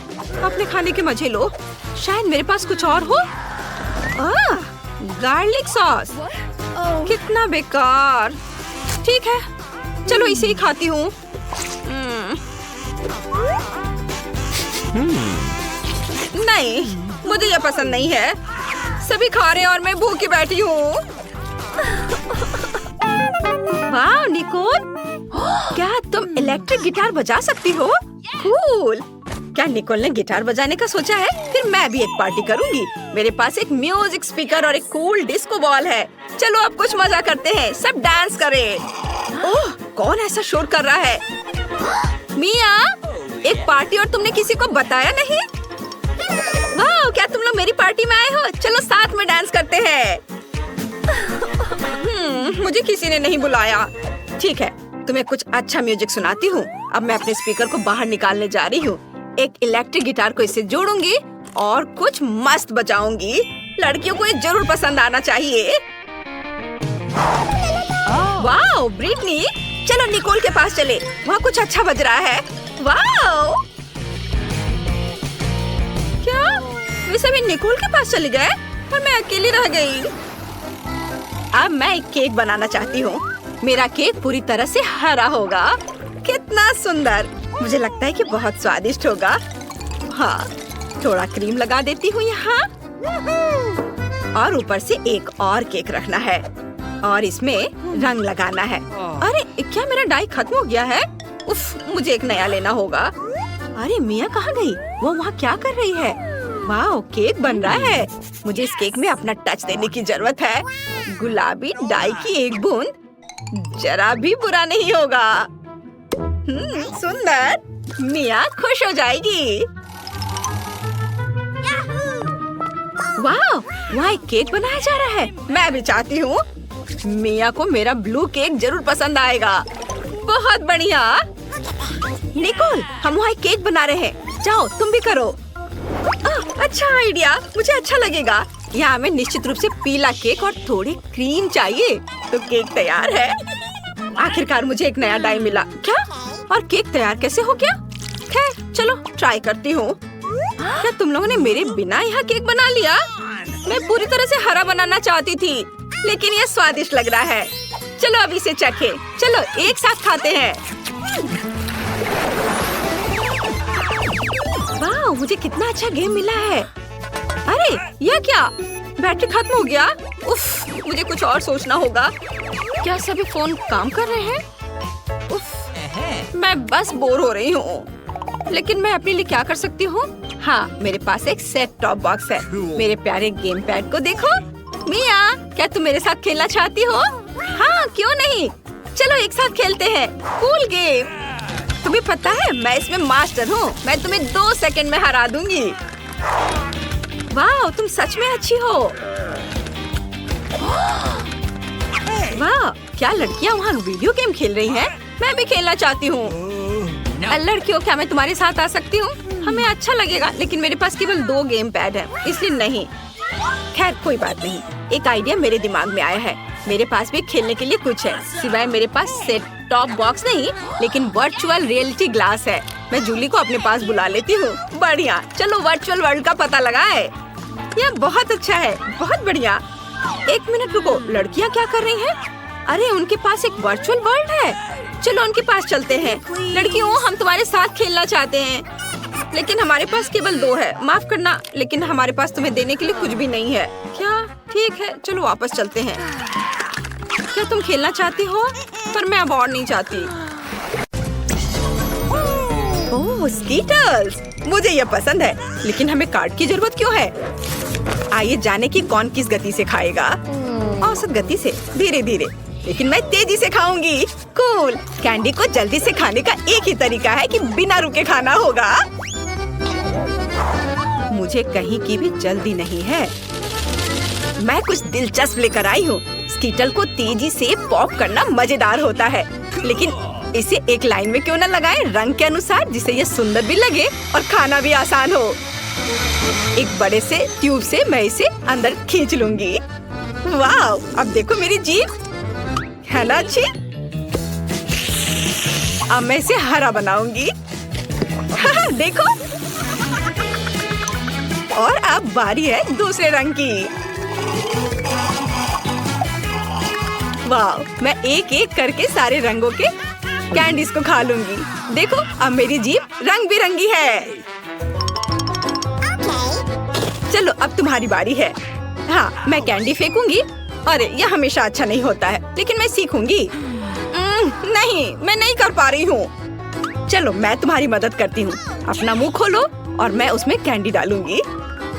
Speaker 1: अपने खाने के मजे लो। शायद मेरे पास कुछ और हो। गार्लिक सॉस, कितना बेकार। ठीक है, चलो इसे ही खाती हूँ। नहीं, मुझे ये पसंद नहीं है। सभी खा रहे हैं और मैं भूखी बैठी हूँ। वाह निकोल, क्या तुम इलेक्ट्रिक गिटार बजा सकती हो? कूल। क्या निकोल ने गिटार बजाने का सोचा है? फिर मैं भी एक पार्टी करूंगी। मेरे पास एक म्यूजिक स्पीकर और एक कूल डिस्को बॉल है। चलो अब कुछ मजा करते हैं, सब डांस करें। ओह, कौन ऐसा शोर कर रहा है? मिया, एक पार्टी और तुमने किसी को बताया नहीं? वाह, क्या तुम लोग मेरी पार्टी में आए हो? चलो साथ में डांस करते हैं। मुझे किसी ने नहीं बुलाया। ठीक है, तुम्हें कुछ अच्छा म्यूजिक सुनाती हूँ। अब मैं अपने स्पीकर को बाहर निकालने जा रही हूँ। एक इलेक्ट्रिक गिटार को इससे जोड़ूंगी और कुछ मस्त बजाऊंगी। लड़कियों को ये जरूर पसंद आना चाहिए। वाह ब्रिटनी, चलो निकोल के पास चले, वहाँ कुछ अच्छा बज रहा है। वाह, क्या वे सभी निकोल के पास चले गए और मैं अकेली रह गई? अब मैं एक केक बनाना चाहती हूँ। मेरा केक पूरी तरह से हरा होगा। कितना सुंदर, मुझे लगता है कि बहुत स्वादिष्ट होगा। हाँ, थोड़ा क्रीम लगा देती हूँ यहाँ और ऊपर से एक और केक रखना है और इसमें रंग लगाना है। अरे, क्या मेरा डाई खत्म हो गया है? उफ, मुझे एक नया लेना होगा। अरे मिया कहाँ गई? वो वहाँ क्या कर रही है? वाह, केक बन रहा है। मुझे इस केक में अपना टच देने की जरूरत है। गुलाबी डाई की एक बूंद जरा भी बुरा नहीं होगा। सुंदर, मिया खुश हो जाएगी। वाह, वहाँ एक केक बनाया जा रहा है। मैं भी चाहती हूँ। मिया को मेरा ब्लू केक जरूर पसंद आएगा। बहुत बढ़िया। निकोल, हम वहाँ एक केक बना रहे हैं। जाओ, तुम भी करो। अच्छा आइडिया, मुझे अच्छा लगेगा। यहाँ हमें निश्चित रूप से पीला केक और थोड़ी क्रीम चाहिए। तो केक तैयार है। आखिरकार मुझे एक नया डाई मिला। क्या? और केक तैयार कैसे हो गया? खैर, चलो ट्राई करती हूँ। क्या तुम लोगों ने मेरे बिना यहाँ केक बना लिया? मैं पूरी तरह से हरा बनाना चाहती थी, लेकिन ये स्वादिष्ट लग रहा है। चलो अब इसे चखें। चलो एक साथ खाते हैं। वाह, मुझे कितना अच्छा गेम मिला है। अरे यह क्या? बैटरी खत्म हो गया। उफ, मुझे कुछ और सोचना होगा। क्या सभी फोन काम कर रहे हैं? उफ, मैं बस बोर हो रही हूँ। लेकिन मैं अपने लिए क्या कर सकती हूँ? हाँ, मेरे पास एक सेट टॉप बॉक्स है। मेरे प्यारे गेम पैड को देखो। मिया, क्या तुम मेरे साथ खेलना चाहती हो? हाँ, क्यों नहीं। चलो एक साथ खेलते हैं। Cool game. तुम्हें पता है मैं इसमें मास्टर हूँ। मैं तुम्हें 2 सेकंड में हरा दूंगी। वाह, तुम सच में अच्छी हो। वाह, क्या लड़कियाँ वहाँ वीडियो गेम खेल रही हैं? मैं भी खेलना चाहती हूँ। लड़कियों, क्या मैं तुम्हारे साथ आ सकती हूँ? हमें अच्छा लगेगा, लेकिन मेरे पास केवल 2 गेम पैड हैं, इसलिए नहीं। खैर कोई बात नहीं। एक आइडिया मेरे दिमाग में आया है। मेरे पास भी खेलने के लिए कुछ है, सिवाय मेरे पास सेट टॉप बॉक्स नहीं, लेकिन वर्चुअल रियलिटी ग्लास है। मैं जूली को अपने पास बुला लेती हूँ। बढ़िया, चलो वर्चुअल वर्ल्ड का पता लगाए। यह बहुत अच्छा है। बहुत बढ़िया। 1 मिनट रुको, लड़कियाँ क्या कर रही हैं? अरे उनके पास एक वर्चुअल वर्ल्ड है। चलो उनके पास चलते हैं। लड़कियों, हम तुम्हारे साथ खेलना चाहते हैं, लेकिन हमारे पास केवल 2 है। माफ करना, लेकिन हमारे पास तुम्हें देने के लिए कुछ भी नहीं है। क्या? ठीक है, चलो वापस चलते हैं। क्या तुम खेलना चाहती हो? पर मैं अब और नहीं चाहती। ओह, स्कीटर्स, मुझे यह पसंद है, लेकिन हमें कार्ड की जरूरत क्यों है? आइए जाने की कौन किस गति से खाएगा। औसत गति से, धीरे धीरे, लेकिन मैं तेजी से खाऊंगी। कूल। कैंडी को जल्दी से खाने का एक ही तरीका है कि बिना रुके खाना होगा। मुझे कहीं की भी जल्दी नहीं है। मैं कुछ दिलचस्प लेकर आई हूँ। स्कीटल को तेजी से पॉप करना मजेदार होता है, लेकिन इसे एक लाइन में क्यों न लगाएं, रंग के अनुसार, जिससे ये सुंदर भी लगे और खाना भी आसान हो। एक बड़े से ट्यूब से मैं इसे अंदर खींच लूंगी। वाह, अब देखो मेरी जीभ है ना अच्छी। अब मैं इसे हरा बनाऊंगी। देखो। और अब बारी है दूसरे रंग की। वाह, मैं एक एक करके सारे रंगों के कैंडीज को खा लूंगी। देखो, अब मेरी जीभ रंग बिरंगी है। चलो अब तुम्हारी बारी है। हाँ, मैं कैंडी फेंकूंगी। अरे यह हमेशा अच्छा नहीं होता है, लेकिन मैं सीखूंगी। नहीं, मैं नहीं कर पा रही हूँ। चलो मैं तुम्हारी मदद करती हूँ। अपना मुंह खोलो और मैं उसमें कैंडी डालूंगी।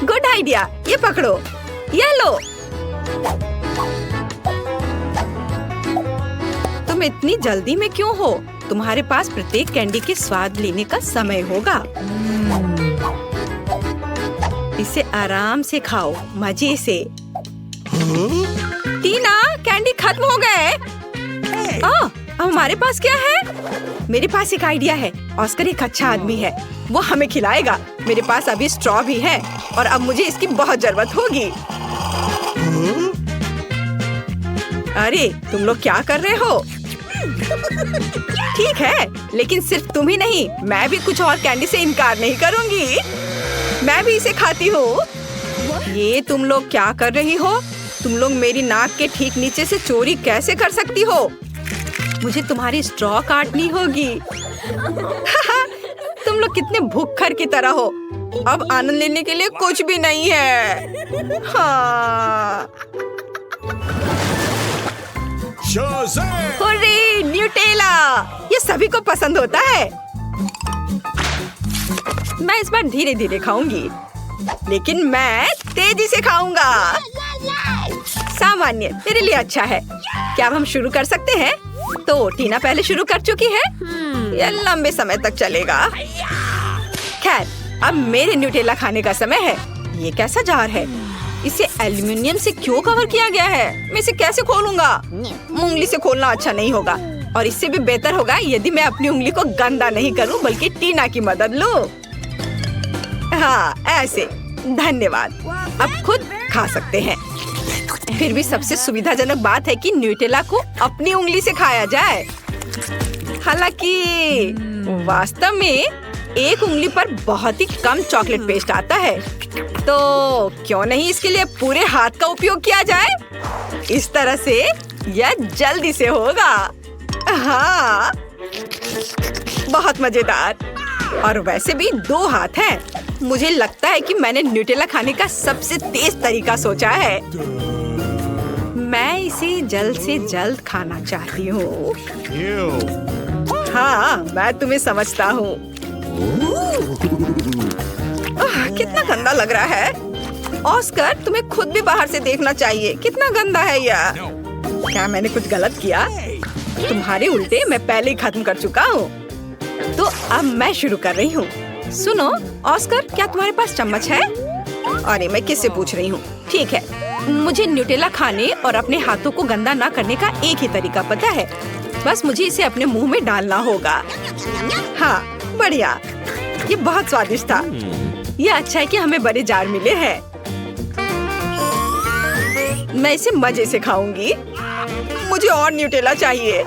Speaker 1: Good idea. ये पकड़ो, ये लो। तुम इतनी जल्दी में क्यों हो? तुम्हारे पास प्रत्येक कैंडी के स्वाद लेने का समय होगा। इसे आराम से खाओ, मजे से। टीना, कैंडी खत्म हो गए। अब हमारे पास क्या है? मेरे पास एक आइडिया है। ऑस्कर एक अच्छा आदमी है, वो हमें खिलाएगा। मेरे पास अभी स्ट्रॉ भी है और अब मुझे इसकी बहुत जरूरत होगी। अरे तुम लोग क्या कर रहे हो? ठीक है, लेकिन सिर्फ तुम ही नहीं, मैं भी कुछ और कैंडी से इनकार नहीं करूंगी। मैं भी इसे खाती हूँ। ये तुम लोग क्या कर रही हो? तुम लोग मेरी नाक के ठीक नीचे से चोरी कैसे कर सकती हो? मुझे तुम्हारी स्ट्रॉ काटनी होगी। तुम लोग कितने भूखर की तरह हो। अब आनंद लेने के लिए कुछ भी नहीं है। हाँ। हुर्रे, न्यूटेला, ये सभी को पसंद होता है। मैं इस बार धीरे धीरे खाऊंगी। लेकिन मैं तेजी से खाऊंगा। सामान्य मेरे लिए अच्छा है। क्या अब हम शुरू कर सकते हैं? तो टीना पहले शुरू कर चुकी है। यह लंबे समय तक चलेगा। खैर, अब मेरे न्यूटेला खाने का समय है। ये कैसा जार है? इसे एल्युमिनियम से क्यों कवर किया गया है? मैं इसे कैसे खोलूंगा? उंगली से खोलना अच्छा नहीं होगा और इससे भी बेहतर होगा यदि मैं अपनी उंगली को गंदा नहीं करूं बल्कि टीना की मदद लूं। हाँ, ऐसे। धन्यवाद। अब खुद खा सकते हैं। फिर भी सबसे सुविधाजनक बात है कि न्यूटेला को अपनी उंगली से खाया जाए। हालांकि वास्तव में एक उंगली पर बहुत ही कम चॉकलेट पेस्ट आता है, तो क्यों नहीं इसके लिए पूरे हाथ का उपयोग किया जाए? इस तरह से यह जल्दी से होगा। हाँ, बहुत मजेदार। और वैसे भी 2 हाथ हैं। मुझे लगता है कि मैंने न्यूटेला खाने का सबसे तेज तरीका सोचा है। मैं इसे जल्द से जल्द खाना चाहती हूँ। हाँ, मैं तुम्हें समझता हूँ। कितना गंदा लग रहा है। ऑस्कर, तुम्हें खुद भी बाहर से देखना चाहिए। कितना गंदा है यह। क्या मैंने कुछ गलत किया? तुम्हारे उल्टे मैं पहले ही खत्म कर चुका हूँ। तो अब मैं शुरू कर रही हूँ। सुनो ऑस्कर, क्या तुम्हारे पास चम्मच है? अरे मैं किससे पूछ रही हूँ? ठीक है, मुझे न्यूटेला खाने और अपने हाथों को गंदा ना करने का एक ही तरीका पता है। बस मुझे इसे अपने मुंह में डालना होगा। हाँ, बढ़िया। ये बहुत स्वादिष्ट था। ये अच्छा है कि हमें बड़े जार मिले हैं। मैं इसे मजे से खाऊंगी। मुझे और न्यूटेला चाहिए।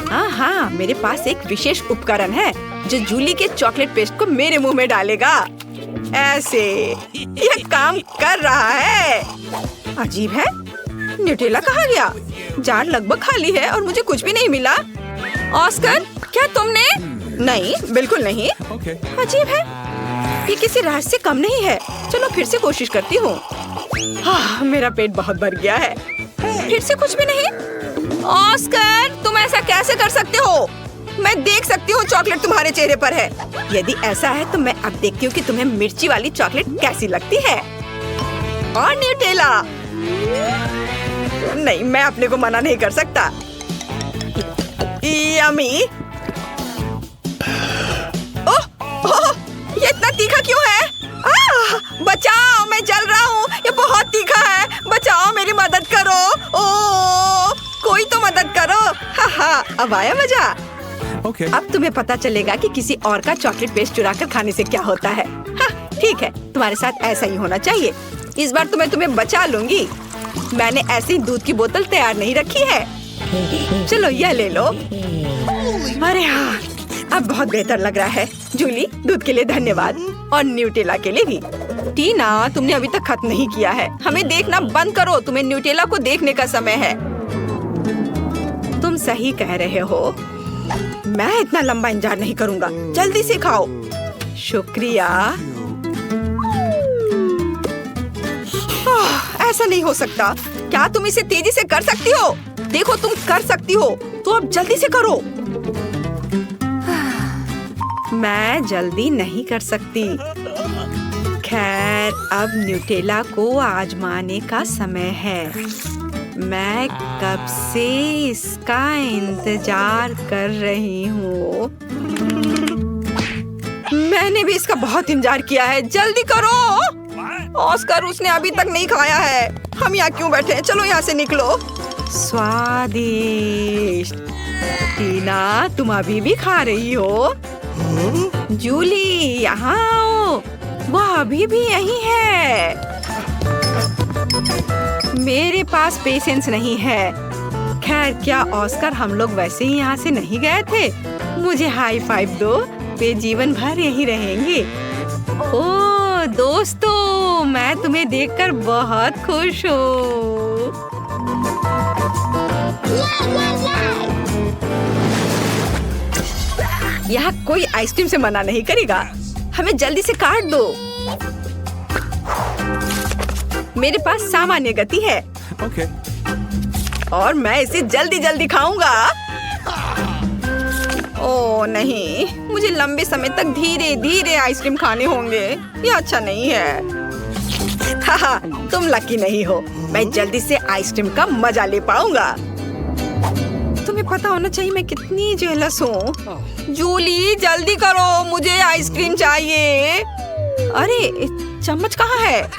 Speaker 1: हाँ, मेरे पास एक विशेष उपकरण है जो जूली के चॉकलेट पेस्ट को मेरे मुंह में डालेगा। ऐसे यह काम कर रहा है। अजीब है, न्यूटेला कहाँ गया? जार लगभग खाली है और मुझे कुछ भी नहीं मिला। ऑस्कर, क्या तुमने? नहीं, बिल्कुल नहीं। अजीब है, ये किसी राज से कम नहीं है। चलो फिर से कोशिश करती हूँ। हाँ, मेरा पेट बहुत भर गया है। फिर से कुछ भी नहीं। ऑस्कर, तुम ऐसा कैसे कर सकते हो? मैं देख सकती हूँ चॉकलेट तुम्हारे चेहरे पर है। यदि ऐसा है तो मैं अब देखती हूँ कि तुम्हें मिर्ची वाली चॉकलेट कैसी लगती है। और न्यूटेला? नहीं, मैं अपने को मना नहीं कर सकता। यम्मी। ओह, ये इतना तीखा क्यों है? बचाओ, मैं जल रहा हूँ। ये बहुत तीखा है। बचाओ, मेरी मदद करो। ओह, कोई तो मदद करो। हाँ, अब आया मजा। अब तुम्हें पता चलेगा कि किसी और का चॉकलेट पेस्ट चुरा कर खाने से क्या होता है। हाँ, ठीक है, तुम्हारे साथ ऐसा ही होना चाहिए। इस बार तो मैं तुम्हें बचा लूंगी। मैंने ऐसी दूध की बोतल तैयार नहीं रखी है। चलो यह ले लो। अरे हाँ, अब बहुत बेहतर लग रहा है। जूली, दूध के लिए धन्यवाद और न्यूटेला के लिए भी। टीना, तुमने अभी तक खत्म नहीं किया है। हमें देखना बंद करो। तुम्हें न्यूटेला को देखने का समय है। तुम सही कह रहे हो। मैं इतना लंबा इंतजार नहीं करूंगा। जल्दी से खाओ। शुक्रिया। ऐसा नहीं हो सकता। क्या तुम इसे तेजी से कर सकती हो? देखो, तुम कर सकती हो। तो अब जल्दी से करो। मैं जल्दी नहीं कर सकती। खैर, अब न्यूटेला को आजमाने का समय है। मैं कब से इसका इंतजार कर रही हूँ। मैंने भी इसका बहुत इंतजार किया है। जल्दी करो। ऑस्कर, उसने अभी तक नहीं खाया है। हम यहाँ क्यों बैठे हैं? चलो यहाँ से निकलो। स्वादिष्ट। टीना, तुम अभी भी खा रही हो? जूली, यहाँ आओ। वो अभी भी यहीं है। मेरे पास पेशेंस नहीं है। खैर, क्या ऑस्कर, हम लोग वैसे ही यहाँ से नहीं गए थे? मुझे हाई फाइव दो। वे जीवन भर यहीं रहेंगे। ओह दोस्तों, मैं तुम्हें देखकर बहुत खुश हूँ। यहाँ कोई आइसक्रीम से मना नहीं करेगा। हमें जल्दी से काट दो। मेरे पास सामान्य गति है। और मैं इसे जल्दी जल्दी खाऊंगा। ओह नहीं, मुझे लंबे समय तक धीरे धीरे आइसक्रीम खाने होंगे। ये अच्छा नहीं है। हाँ, तुम लकी नहीं हो। मैं जल्दी से आइसक्रीम का मजा ले पाऊंगा। तुम्हें पता होना चाहिए मैं कितनी जेलस हूँ। जूली जल्दी करो, मुझे आइसक्रीम चाहिए। अरे चम्मच कहाँ है?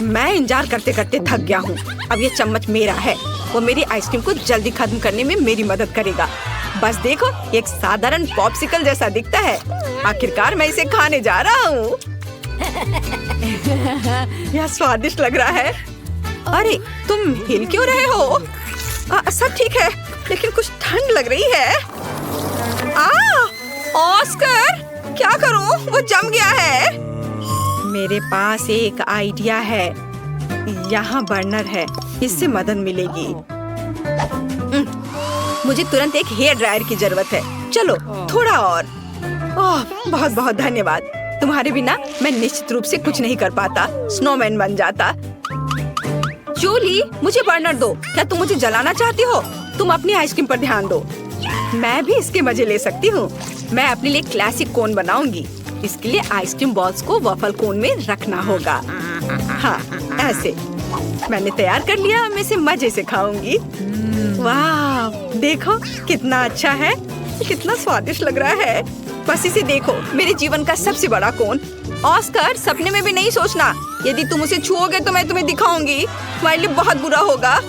Speaker 1: मैं इंतजार करते करते थक गया हूँ। अब ये चम्मच मेरा है। वो मेरी आइसक्रीम को जल्दी खत्म करने में मेरी मदद करेगा। बस देखो, एक साधारण पॉप्सिकल जैसा दिखता है। आखिरकार मैं इसे खाने जा रहा हूँ। यह स्वादिष्ट लग रहा है। अरे तुम हिल क्यों रहे हो? सब ठीक है, लेकिन कुछ ठंड लग रही है। ऑस्कर, क्या करूं? वो जम गया है। मेरे पास एक आइडिया है। यहाँ बर्नर है, इससे मदद मिलेगी। मुझे तुरंत एक हेयर ड्रायर की जरूरत है। चलो थोड़ा और। ओह बहुत बहुत धन्यवाद। तुम्हारे बिना मैं निश्चित रूप से कुछ नहीं कर पाता। स्नोमैन बन जाता। जूली मुझे बर्नर दो। क्या तुम मुझे जलाना चाहती हो? तुम अपनी आइसक्रीम पर ध्यान दो। मैं भी इसके मजे ले सकती हूँ। मैं अपने लिए क्लासिक कोन बनाऊंगी। इसके लिए आइसक्रीम बॉल्स को वॉफल कोन में रखना होगा। हाँ ऐसे। मैंने तैयार कर लिया। मैं इसे मजे से खाऊंगी। वाह देखो कितना अच्छा है, कितना स्वादिष्ट लग रहा है। बस इसे देखो, मेरे जीवन का सबसे बड़ा कोन। ऑस्कर सपने में भी नहीं सोचना। यदि तुम उसे छुओगे तो मैं तुम्हें दिखाऊंगी। तुम्हारे लिए बहुत बुरा होगा।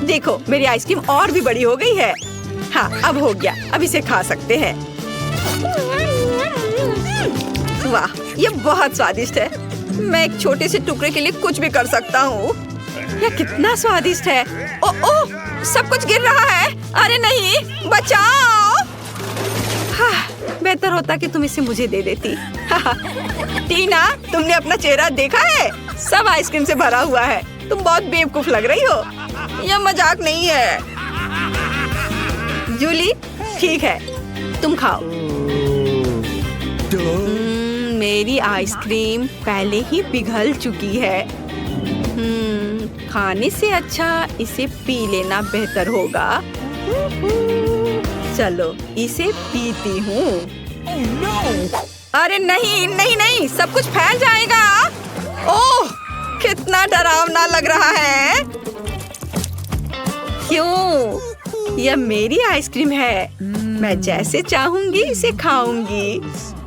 Speaker 1: देखो मेरी आइसक्रीम और भी बड़ी हो गई है। हाँ अब हो गया, अब इसे खा सकते हैं। वाह ये बहुत स्वादिष्ट है। मैं एक छोटे से टुकड़े के लिए कुछ भी कर सकता हूँ। यह कितना स्वादिष्ट है। ओह सब कुछ गिर रहा है। अरे नहीं, बचाओ। बेहतर होता कि तुम इसे मुझे दे देती। टीना तुमने अपना चेहरा देखा है? सब आइसक्रीम से भरा हुआ है। तुम बहुत बेवकूफ लग रही हो। यह मजाक नहीं है। जूली ठीक है, तुम खाओ। मेरी आइसक्रीम पहले ही पिघल चुकी है। खाने से अच्छा इसे पी लेना बेहतर होगा। चलो इसे पीती हूँ। अरे नहीं नहीं नहीं, सब कुछ फैल जाएगा। ओह कितना डरावना लग रहा है। क्यों? यह मेरी आइसक्रीम है। मैं जैसे चाहूंगी इसे खाऊंगी।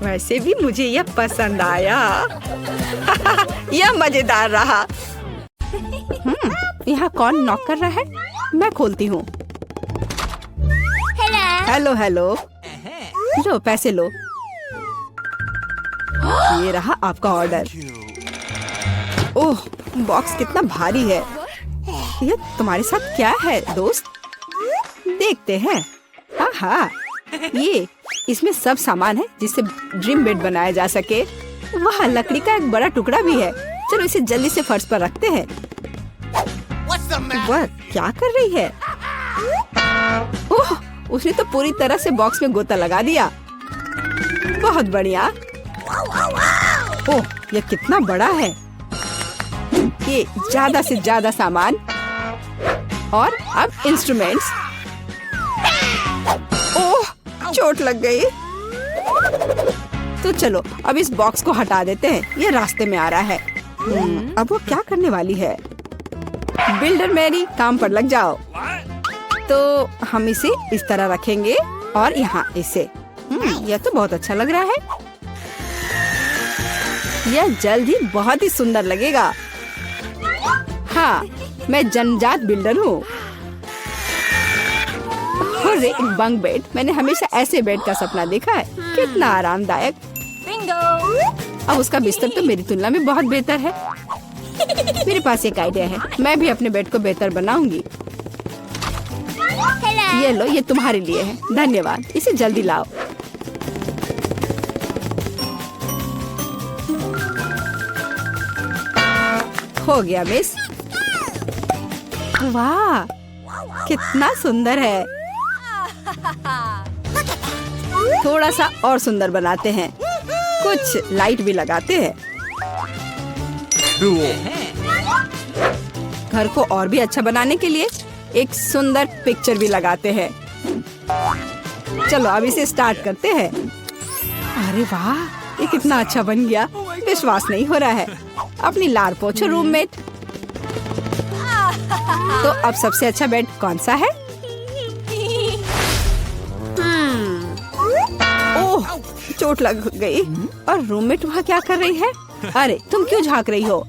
Speaker 1: वैसे भी मुझे यह पसंद आया। यह मजेदार रहा। यहाँ कौन नॉक कर रहा है? मैं खोलती हूँ। Hello hello. लो पैसे लो। ये रहा आपका ऑर्डर। ओह बॉक्स कितना भारी है। ये तुम्हारे साथ क्या है दोस्त? देखते हैं। हाँ ये इसमें सब सामान है जिससे ड्रीम बेड बनाया जा सके। वहाँ लकड़ी का एक बड़ा टुकड़ा भी है। चलो इसे जल्दी से फर्श पर रखते हैं। वह क्या कर रही है? ओह उसने तो पूरी तरह से बॉक्स में गोता लगा दिया। बहुत बढ़िया। ओह यह कितना बड़ा है। ये ज्यादा से ज्यादा सामान और अब इंस्ट्रूमेंट्स। ओह चोट लग गई। तो चलो अब इस बॉक्स को हटा देते हैं। ये रास्ते में आ रहा है। अब वो क्या करने वाली है? बिल्डर मैरी काम पर लग जाओ। तो हम इसे इस तरह रखेंगे और यहाँ इसे। यह तो बहुत अच्छा लग रहा है। यह जल्द ही बहुत ही सुंदर लगेगा। हाँ मैं जन्मजात बिल्डर हूँ। और एक बंक बेड। मैंने हमेशा ऐसे बेड का सपना देखा है। कितना आरामदायक। अब उसका बिस्तर तो मेरी तुलना में बहुत बेहतर है। मेरे पास एक आइडिया है। मैं भी अपने बेड को बेहतर बनाऊंगी। ये लो, ये तुम्हारे लिए है। धन्यवाद। इसे जल्दी लाओ। हो गया मिस। वाह कितना सुंदर है। थोड़ा सा और सुंदर बनाते हैं। कुछ लाइट भी लगाते हैं। घर को और भी अच्छा बनाने के लिए एक सुंदर पिक्चर भी लगाते हैं। चलो अब इसे स्टार्ट करते हैं। अरे वाह ये कितना अच्छा बन गया। विश्वास नहीं हो रहा है। अपनी लार पोछो रूममेट। तो अब सबसे अच्छा बेड कौन सा है? ओह, चोट लग गई। और रूममेट वहाँ क्या कर रही है? अरे तुम क्यों झांक रही हो?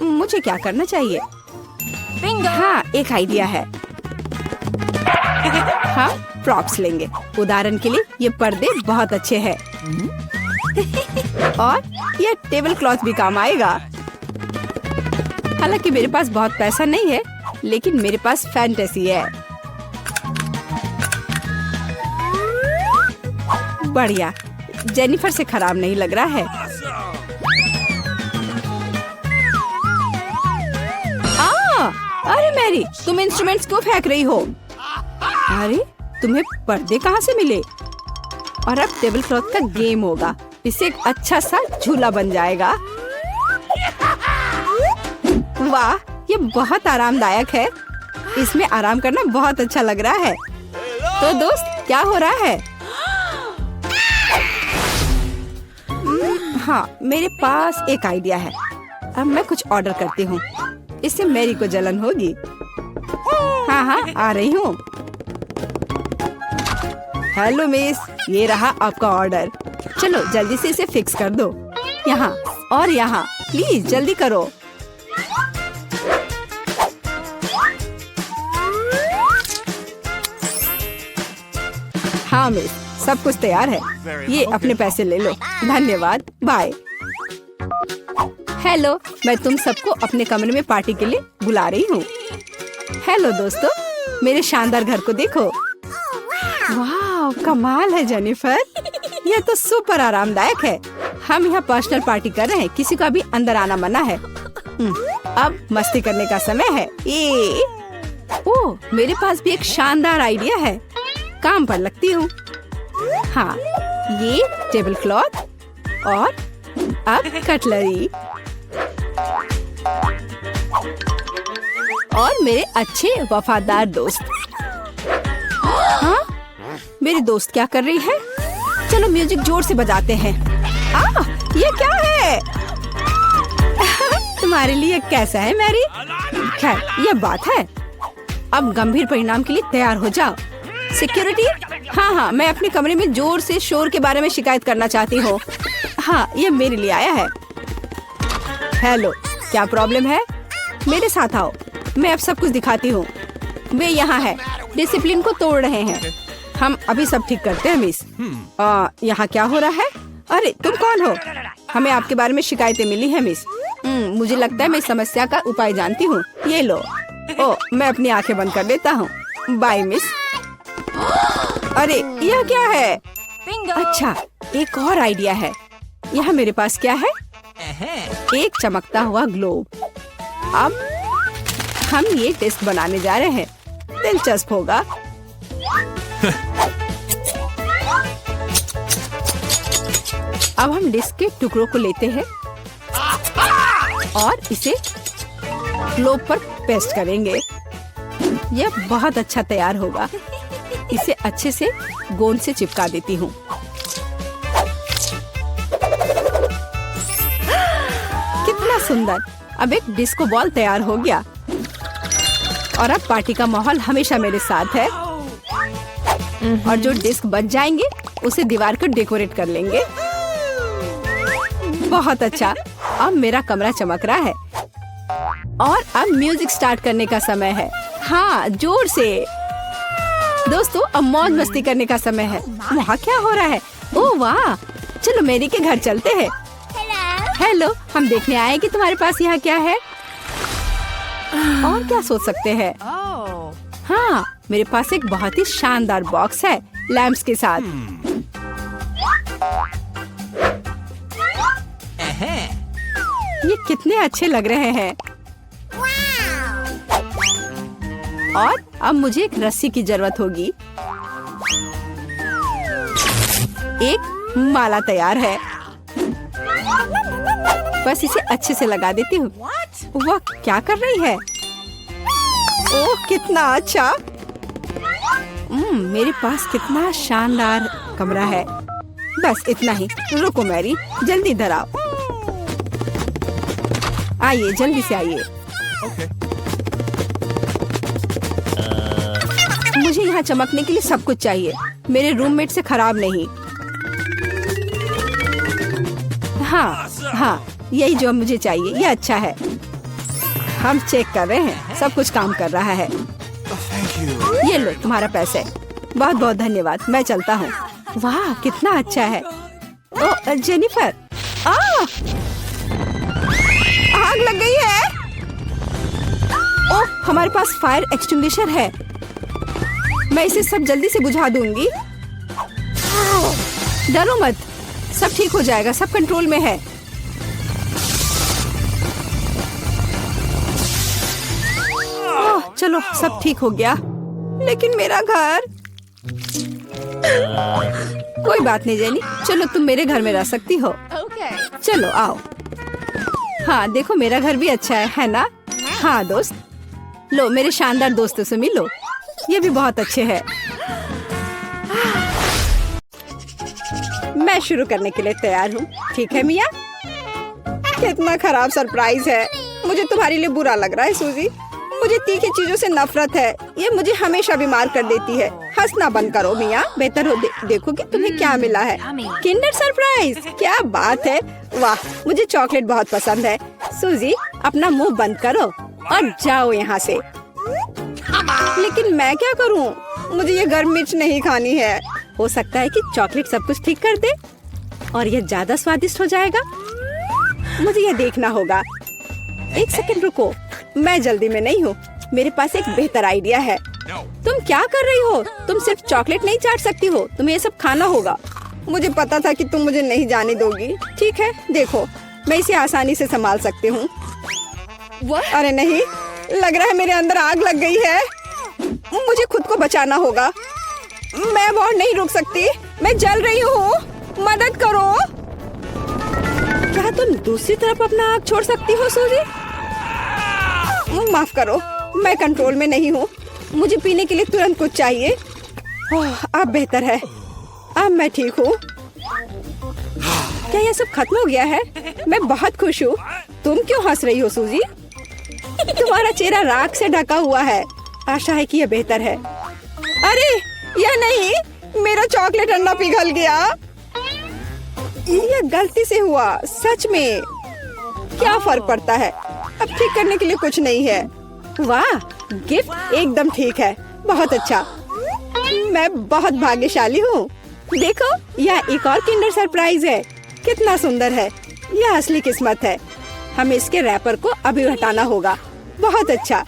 Speaker 1: मुझे क्या करना चाहिए? हाँ, एक आइडिया है। हाँ, प्रॉप्स लेंगे। उदाहरण के लिए ये पर्दे बहुत अच्छे हैं। और ये टेबल क्लॉथ भी काम आएगा। हालांकि मेरे पास बहुत पैसा नहीं है, लेकिन मेरे पास फैंटेसी है। बढ़िया, जेनिफर से खराब नहीं लग रहा है। अरे मैरी, तुम इंस्ट्रूमेंट्स क्यों फेंक रही हो? अरे तुम्हें पर्दे कहाँ से मिले? और अब टेबल क्लॉथ का गेम होगा। इससे एक अच्छा सा झूला बन जाएगा। वाह, ये बहुत आरामदायक है। इसमें आराम करना बहुत अच्छा लग रहा है। तो दोस्त, क्या हो रहा है? हाँ, मेरे पास एक आइडिया है। अब मैं कुछ ऑर्डर करती हूँ। इससे मैरी को जलन होगी। हाँ हाँ, आ रही हूँ। हेलो मिस, ये रहा आपका ऑर्डर। चलो जल्दी से इसे फिक्स कर दो। यहाँ और यहाँ, प्लीज जल्दी करो। हाँ मिस, सब कुछ तैयार है। ये अपने पैसे ले लो। धन्यवाद, बाय। हेलो, मैं तुम सबको अपने कमरे में पार्टी के लिए बुला रही हूँ। हेलो दोस्तों, मेरे शानदार घर को देखो। वाह, कमाल है जेनिफर। यह तो सुपर आरामदायक है। हम यहाँ पर्सनल पार्टी कर रहे हैं। किसी का भी अंदर आना मना है। अब मस्ती करने का समय है। ओह, मेरे पास भी एक शानदार आइडिया है। काम पर लगती हूँ। हाँ, ये टेबल क्लॉथ और अब कटलरी और मेरे अच्छे वफादार दोस्त। हाँ, मेरी दोस्त क्या कर रही है? चलो म्यूजिक जोर से बजाते हैं। ये क्या है? तुम्हारे लिए कैसा है मैरी? खैर, ये बात है। अब गंभीर परिणाम के लिए तैयार हो जाओ। सिक्योरिटी, हाँ, मैं अपने कमरे में जोर से शोर के बारे में शिकायत करना चाहती हूँ। हाँ, ये मेरे लिए आया है। हेलो, क्या प्रॉब्लम है? मेरे साथ आओ, मैं अब सब कुछ दिखाती हूँ। वे यहाँ है, डिसिप्लिन को तोड़ रहे हैं। हम अभी सब ठीक करते हैं मिस। यहाँ क्या हो रहा है? अरे तुम कौन हो? हमें आपके बारे में शिकायतें मिली है मिस। मुझे लगता है मैं इस समस्या का उपाय जानती हूँ। ये लो। मैं अपनी आंखें बंद कर लेता हूँ। Bye miss. अरे यह क्या है? अच्छा, एक और आइडिया है। यहाँ मेरे पास क्या है? एक चमकता हुआ ग्लोब। अब हम ये टेस्ट बनाने जा रहे हैं। दिलचस्प होगा। अब हम डिस्क के टुकड़ों को लेते हैं और इसे ग्लोब पर पेस्ट करेंगे। यह बहुत अच्छा तैयार होगा। इसे अच्छे से गोंद से चिपका देती हूँ। कितना सुंदर। अब एक डिस्को बॉल तैयार हो गया। और अब पार्टी का माहौल हमेशा मेरे साथ है। और जो डिस्क बच जाएंगे उसे दीवार को डेकोरेट कर लेंगे। बहुत अच्छा। अब मेरा कमरा चमक रहा है। और अब म्यूजिक स्टार्ट करने का समय है। हाँ, जोर से। दोस्तों, अब मौज मस्ती करने का समय है। वहाँ क्या हो रहा है? ओह वाह, चलो मैरी के घर चलते हैं। हेलो, हम देखने आए हैं कि तुम्हारे पास यहाँ क्या है। और क्या सोच सकते हैं? हाँ, मेरे पास एक बहुत ही शानदार बॉक्स है लैंप्स के साथ। ये कितने अच्छे लग रहे हैं। और अब मुझे एक रस्सी की जरूरत होगी। एक माला तैयार है। बस इसे अच्छे से लगा देती हूँ। वह क्या कर रही है? ओह, कितना अच्छा। मेरे पास कितना शानदार कमरा है। बस इतना ही। रुको मैरी, जल्दी इधर आओ। आइए जल्दी से आइए। मुझे यहाँ चमकने के लिए सब कुछ चाहिए, मेरे रूममेट से खराब नहीं। हाँ हाँ, यही जो मुझे चाहिए, ये अच्छा है। हम चेक कर रहे हैं, सब कुछ काम कर रहा है। ये लो तुम्हारा पैसे। बहुत बहुत धन्यवाद, मैं चलता हूँ। वाह कितना अच्छा है। ओ जेनिफर, आग लग गई है। ओह हमारे पास फायर एक्सटिंग्विशर है, मैं इसे सब जल्दी से बुझा दूंगी। डरो मत, सब ठीक हो जाएगा, सब कंट्रोल में है। ओह चलो सब ठीक हो गया, लेकिन मेरा घर। कोई बात नहीं जेनी, चलो तुम मेरे घर में रह सकती हो। चलो आओ। हाँ देखो मेरा घर भी अच्छा है ना? हाँ दोस्त, लो मेरे शानदार दोस्तों से मिलो, ये भी बहुत अच्छे हैं। मैं शुरू करने के लिए तैयार हूँ, ठीक है मिया? कितना खराब सरप्राइज है, मुझे तुम्हारे लिए बुरा लग रहा है सूजी। मुझे तीखी चीजों से नफरत है, ये मुझे हमेशा बीमार कर देती है। हंसना बंद करो मिया, बेहतर हो देखो कि तुम्हें क्या मिला है। किंडर सरप्राइज, क्या बात है। वाह मुझे चॉकलेट बहुत पसंद है। सूजी अपना मुंह बंद करो और जाओ यहाँ से। लेकिन मैं क्या करूँ, मुझे ये गर्म मिर्च नहीं खानी है। हो सकता है कि चॉकलेट सब कुछ ठीक कर दे और ये ज्यादा स्वादिष्ट हो जाएगा। मुझे ये देखना होगा। एक सेकंड रुको, मैं जल्दी में नहीं हूँ, मेरे पास एक बेहतर आइडिया है। तुम क्या कर रही हो? तुम सिर्फ चॉकलेट नहीं चाट सकती हो, तुम्हें ये सब खाना होगा। मुझे पता था कि तुम मुझे नहीं जाने दोगी। ठीक है देखो, मैं इसे आसानी से संभाल सकती हूँ। अरे नहीं, लग रहा है मेरे अंदर आग लग गई है। मुझे खुद को बचाना होगा, मैं और नहीं रुक सकती, मैं जल रही हूँ, मदद करो। क्या तुम दूसरी तरफ अपना आग छोड़ सकती हो सूजी? माफ करो, मैं कंट्रोल में नहीं हूँ, मुझे पीने के लिए तुरंत कुछ चाहिए। अब बेहतर है, अब मैं ठीक हूँ। क्या यह सब खत्म हो गया है? मैं बहुत खुश हूँ। तुम क्यों हंस रही हो सूजी? तुम्हारा चेहरा राख से ढका हुआ है, आशा है कि यह बेहतर है। अरे यह नहीं, मेरा चॉकलेट अंडा पिघल गया। यह गलती से हुआ, सच में। क्या फर्क पड़ता है, अब ठीक करने के लिए कुछ नहीं है। वाह गिफ्ट एकदम ठीक है, बहुत अच्छा। मैं बहुत भाग्यशाली हूँ। देखो यह एक और किंडर सरप्राइज है, कितना सुंदर है। यह असली किस्मत है। हमें इसके रैपर को अभी हटाना होगा। बहुत अच्छा,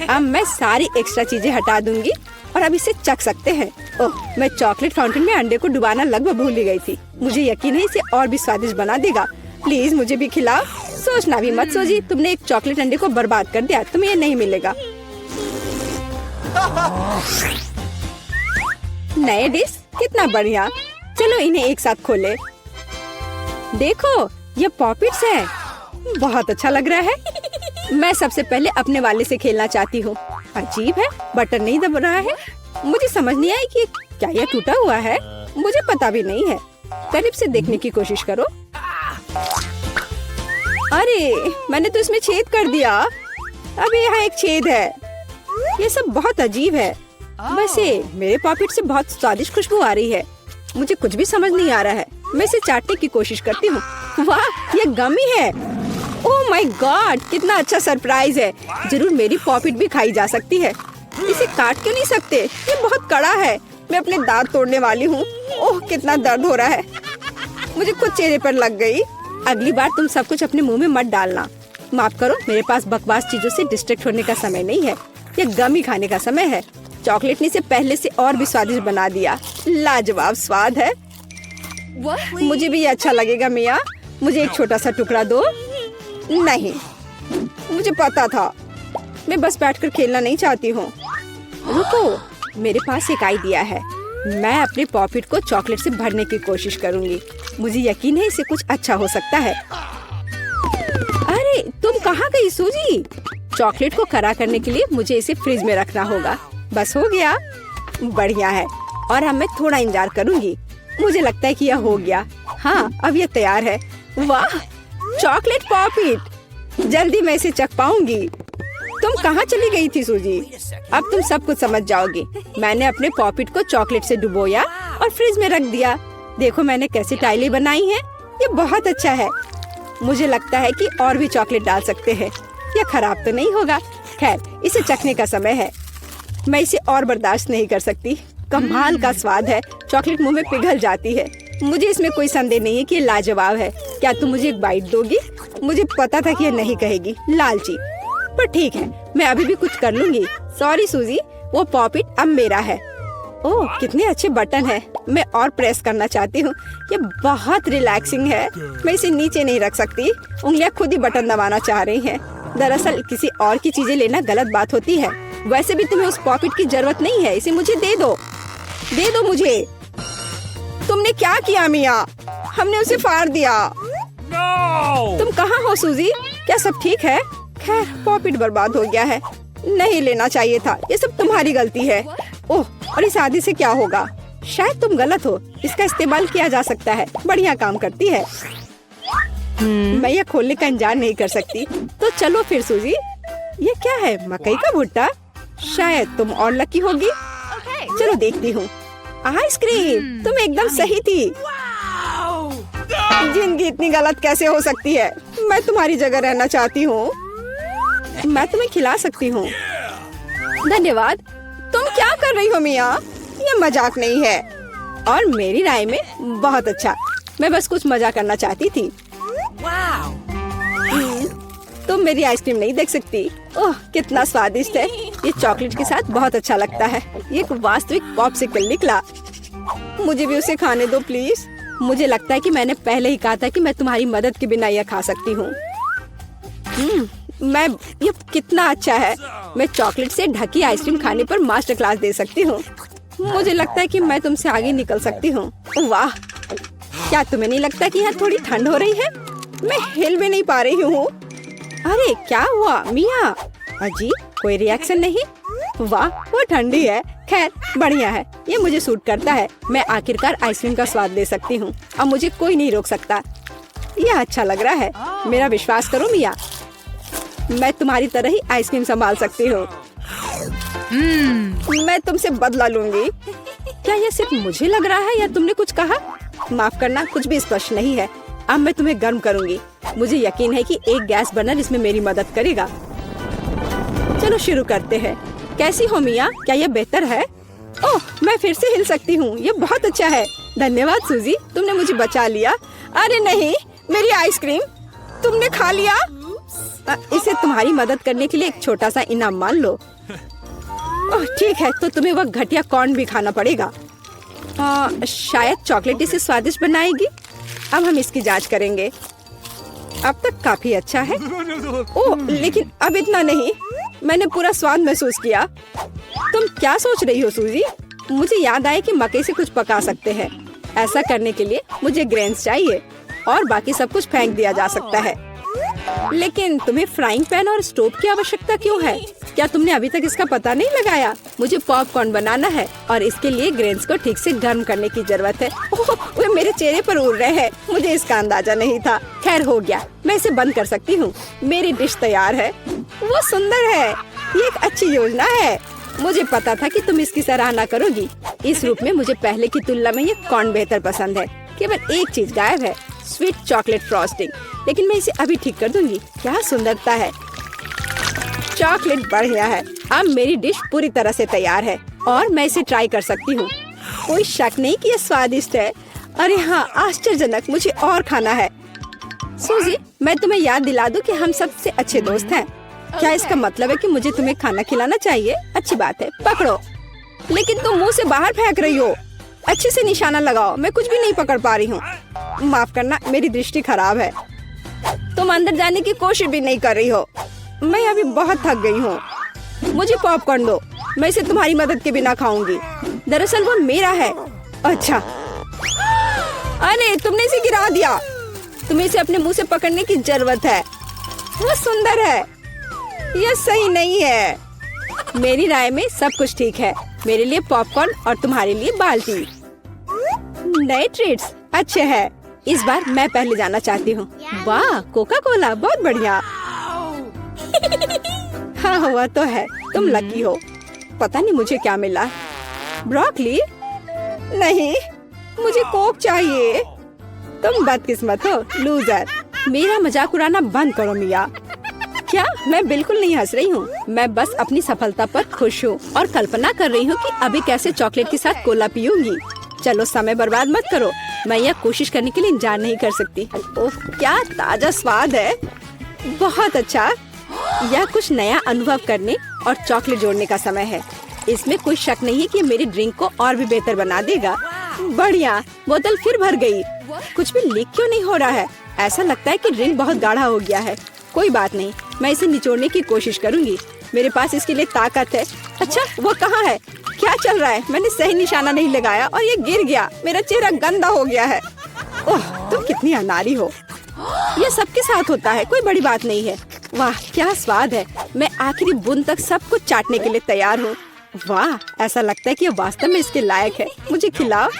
Speaker 1: अब मैं सारी एक्स्ट्रा चीजें हटा दूंगी और अब इसे चख सकते हैं। ओह मैं चॉकलेट फाउंटेन में अंडे को डुबाना लगभग भूल ही गई थी। मुझे यकीन है इसे और भी स्वादिष्ट बना देगा। प्लीज मुझे भी खिलाओ। सोचना भी मत सोची, तुमने एक चॉकलेट अंडे को बर्बाद कर दिया, तुम्हें ये नहीं मिलेगा। नए डिश कितना बढ़िया, चलो इन्हें एक साथ खोले। देखो ये पॉपिट्स है, बहुत अच्छा लग रहा है। मैं सबसे पहले अपने वाले से खेलना चाहती हूँ। अजीब है, बटन नहीं दब रहा है। मुझे समझ नहीं आई कि क्या यह टूटा हुआ है, मुझे पता भी नहीं है। करीब से देखने की कोशिश करो। अरे मैंने तो इसमें छेद कर दिया, अभी यहाँ एक छेद है। ये सब बहुत अजीब है। वैसे मेरे पॉकेट से बहुत स्वादिष्ट खुशबू आ रही है, मुझे कुछ भी समझ नहीं आ रहा है। मैं इसे चाटने की कोशिश करती हूँ। वाह ये गमी है। ओह माय गॉड, कितना अच्छा सरप्राइज है। जरूर मेरी पॉकेट भी खाई जा सकती है। इसे काट क्यों नहीं सकते, ये बहुत कड़ा है। मैं अपने दांत तोड़ने वाली हूँ। ओह कितना दर्द हो रहा है, मुझे खुद चेहरे पर लग गई। अगली बार तुम सब कुछ अपने मुंह में मत डालना। माफ करो, मेरे पास बकवास चीजों से डिस्ट्रैक्ट होने का समय नहीं है। ये गमी खाने का समय है। चॉकलेट ने इसे पहले से और भी स्वादिष्ट बना दिया। लाजवाब स्वाद है। मुझे भी ये अच्छा लगेगा मिया, मुझे एक छोटा सा टुकड़ा दो। नहीं, मुझे पता था, मैं बस बैठकर खेलना नहीं चाहती हूँ। रुको, मेरे पास एक आइडिया है। मैं अपने पॉकेट को चॉकलेट से भरने की कोशिश करूँगी। मुझे यकीन है इसे कुछ अच्छा हो सकता है। अरे तुम कहाँ गई सूजी? चॉकलेट को खरा करने के लिए मुझे इसे फ्रिज में रखना होगा। बस हो गया, बढ़िया है। और अब मैं थोड़ा इंतजार करूँगी। मुझे लगता है कि यह हो गया। हाँ अब यह तैयार है। वाह चॉकलेट पॉकेट, जल्दी मैं इसे चख पाऊंगी। तुम कहाँ चली गई थी सूजी? अब तुम सब कुछ समझ जाओगी। मैंने अपने पॉपिट को चॉकलेट से डुबोया और फ्रिज में रख दिया। देखो मैंने कैसी टाइलें बनाई हैं। ये बहुत अच्छा है। मुझे लगता है कि और भी चॉकलेट डाल सकते हैं। ये खराब तो नहीं होगा। खैर, इसे चखने का समय है। मैं इसे और बर्दाश्त नहीं कर सकती। कमाल का स्वाद है। चॉकलेट मुंह में पिघल जाती है। मुझे इसमें कोई संदेह नहीं है कि ये लाजवाब है। क्या तुम मुझे एक बाइट दोगी? मुझे पता था कि ये नहीं कहेगी, लालची। पर ठीक है, मैं अभी भी कुछ कर लूंगी। सॉरी सूजी, वो पॉपिट अब मेरा है। ओह, कितने अच्छे बटन है। मैं और प्रेस करना चाहती हूँ। ये बहुत रिलैक्सिंग है। मैं इसे नीचे नहीं रख सकती। उंगलियां खुद ही बटन दबाना चाह रही हैं। दरअसल किसी और की चीजें लेना गलत बात होती है। वैसे भी तुम्हें उस पॉकेट की जरूरत नहीं है। इसे मुझे दे दो। दे दो मुझे। तुमने क्या किया मिया? हमने उसे फाड़ दिया। तुम कहाँ हो सूजी? क्या सब ठीक है? खैर, पॉकेट बर्बाद हो गया है। नहीं लेना चाहिए था। ये सब तुम्हारी गलती है। ओह, और इस आदि से क्या होगा? शायद तुम गलत हो। इसका इस्तेमाल किया जा सकता है। बढ़िया काम करती है। मैं ये खोलने का इंतजार नहीं कर सकती। तो चलो फिर सूजी। ये क्या है? मकई का भुट्टा? शायद तुम और लकी होगी। चलो देखती हूँ। आइसक्रीम, तुम एकदम सही थी। जिंदगी इतनी गलत कैसे हो सकती है? मैं तुम्हारी जगह रहना चाहती हूँ। मैं तुम्हें खिला सकती हूँ। धन्यवाद। तुम क्या कर रही हो मिया? ये मजाक नहीं है। और मेरी राय में बहुत अच्छा। मैं बस कुछ मजा करना चाहती थी। तुम मेरी आइसक्रीम नहीं देख सकती। ओह, कितना स्वादिष्ट है। ये चॉकलेट के साथ बहुत अच्छा लगता है। ये एक वास्तविक पॉप्सिकल निकला। मुझे भी उसे खाने दो प्लीज। मुझे लगता है कि मैंने पहले ही कहा था कि मैं तुम्हारी मदद के बिना यह खा सकती हूँ। ये कितना अच्छा है। मैं चॉकलेट से ढकी आइसक्रीम खाने पर मास्टर क्लास दे सकती हूँ। मुझे लगता है कि मैं तुमसे आगे निकल सकती हूँ। वाह, क्या तुम्हें नहीं लगता कि यहाँ थोड़ी ठंड हो रही है? मैं हिल भी नहीं पा रही हूँ। अरे क्या हुआ मिया? अजीब, कोई रिएक्शन नहीं। वाह, वो ठंडी है। खैर, बढ़िया है। ये मुझे सूट करता है। मैं आखिरकार आइसक्रीम का स्वाद ले सकती हूँ। अब मुझे कोई नहीं रोक सकता। यह अच्छा लग रहा है। मेरा विश्वास करो मिया, मैं तुम्हारी तरह ही आइसक्रीम संभाल सकती हूँ। मैं तुमसे बदला लूंगी। क्या ये सिर्फ मुझे लग रहा है या तुमने कुछ कहा? माफ करना, कुछ भी स्पष्ट नहीं है। अब मैं तुम्हें गर्म करूंगी। मुझे यकीन है कि एक गैस बर्नर इसमें मेरी मदद करेगा। चलो शुरू करते हैं। कैसी हो मिया? क्या ये बेहतर है? ओह, मैं फिर से हिल सकती हूँ। ये बहुत अच्छा है। धन्यवाद सूजी, तुमने मुझे बचा लिया। अरे नहीं, मेरी आइसक्रीम तुमने खा लिया। इसे तुम्हारी मदद करने के लिए एक छोटा सा इनाम मान लो। ओह ठीक है, तो तुम्हें वह घटिया कॉर्न भी खाना पड़ेगा। शायद चॉकलेट इसे स्वादिष्ट बनाएगी। अब हम इसकी जांच करेंगे। अब तक काफी अच्छा है। ओह, लेकिन अब इतना नहीं। मैंने पूरा स्वाद महसूस किया। तुम क्या सोच रही हो सूजी? मुझे याद आया कि मकई से कुछ पका सकते हैं। ऐसा करने के लिए मुझे ग्रेन्स चाहिए और बाकी सब कुछ फेंक दिया जा सकता है। लेकिन तुम्हें फ्राइंग पैन और स्टोव की आवश्यकता क्यों है? क्या तुमने अभी तक इसका पता नहीं लगाया? मुझे पॉपकॉर्न बनाना है और इसके लिए ग्रेन्स को ठीक से गर्म करने की जरूरत है। ओह, वे मेरे चेहरे पर उड़ रहे हैं। मुझे इसका अंदाजा नहीं था। खैर, हो गया। मैं इसे बंद कर सकती हूँ। मेरी डिश तैयार है। वो सुंदर है। ये एक अच्छी योजना है। मुझे पता था कि तुम इसकी सराहना करोगी। इस रूप में मुझे पहले की तुलना में ये कॉर्न बेहतर पसंद है। केवल एक चीज गायब है, स्वीट चॉकलेट फ्रॉस्टिंग। लेकिन मैं इसे अभी ठीक कर दूंगी। क्या सुंदरता है। चॉकलेट बढ़िया है। अब मेरी डिश पूरी तरह से तैयार है और मैं इसे ट्राई कर सकती हूँ। कोई शक नहीं कि ये स्वादिष्ट है। अरे हाँ, आश्चर्यजनक। मुझे और खाना है। सूजी, मैं तुम्हें याद दिला दूं कि हम सबसे अच्छे दोस्त हैं। क्या इसका मतलब है कि मुझे तुम्हें खाना खिलाना चाहिए? अच्छी बात है, पकड़ो। लेकिन तुम मुंह से बाहर फेंक रही हो। अच्छे से निशाना लगाओ। मैं कुछ भी नहीं पकड़ पा रही हूँ। माफ करना, मेरी दृष्टि खराब है। तुम अंदर जाने की कोशिश भी नहीं कर रही हो। मैं अभी बहुत थक गई हूँ। मुझे पॉपकॉर्न दो। मैं इसे तुम्हारी मदद के बिना खाऊंगी। दरअसल वो मेरा है। अच्छा, अरे तुमने इसे गिरा दिया। तुम्हें इसे अपने मुंह से पकड़ने की जरूरत है। वो सुंदर है। यह सही नहीं है। मेरी राय में सब कुछ ठीक है। मेरे लिए पॉपकॉर्न और तुम्हारे लिए बाल्टी। नए ट्रीट्स अच्छे हैं। इस बार मैं पहले जाना चाहती हूँ। वाह, कोका कोला, बहुत बढ़िया। हाँ हुआ तो है, तुम लकी हो। पता नहीं मुझे क्या मिला। ब्रोकली? नहीं, मुझे कोक चाहिए। तुम बदकिस्मत हो, लूजर। मेरा मजाक उड़ाना बंद करो मिया। क्या? मैं बिल्कुल नहीं हंस रही हूँ। मैं बस अपनी सफलता पर खुश हूँ और कल्पना कर रही हूँ कि अभी कैसे चॉकलेट के साथ कोला पीऊंगी। चलो समय बर्बाद मत करो। मैं यह कोशिश करने के लिए इंतजार नहीं कर सकती। ओह, क्या ताजा स्वाद है। बहुत अच्छा। यह कुछ नया अनुभव करने और चॉकलेट जोड़ने का समय है। इसमें कोई शक नहीं है कि मेरी ड्रिंक को और भी बेहतर बना देगा। बढ़िया, बोतल फिर भर गई। कुछ भी लीक क्यों नहीं हो रहा है? ऐसा लगता है कि ड्रिंक बहुत गाढ़ा हो गया है। कोई बात नहीं, मैं इसे निचोड़ने की कोशिश करूंगी। मेरे पास इसके लिए ताकत है। अच्छा, वो कहाँ है? क्या चल रहा है? मैंने सही निशाना नहीं लगाया और ये गिर गया। मेरा चेहरा गंदा हो गया है। ओह, तुम कितनी अनाड़ी हो। ये सबके साथ होता है, कोई बड़ी बात नहीं है। वाह, क्या स्वाद है। मैं आखिरी बूंद तक सब कुछ चाटने के लिए तैयार हूँ। वाह, ऐसा लगता है कि ये वास्तव में इसके लायक है। मुझे खिलाओ।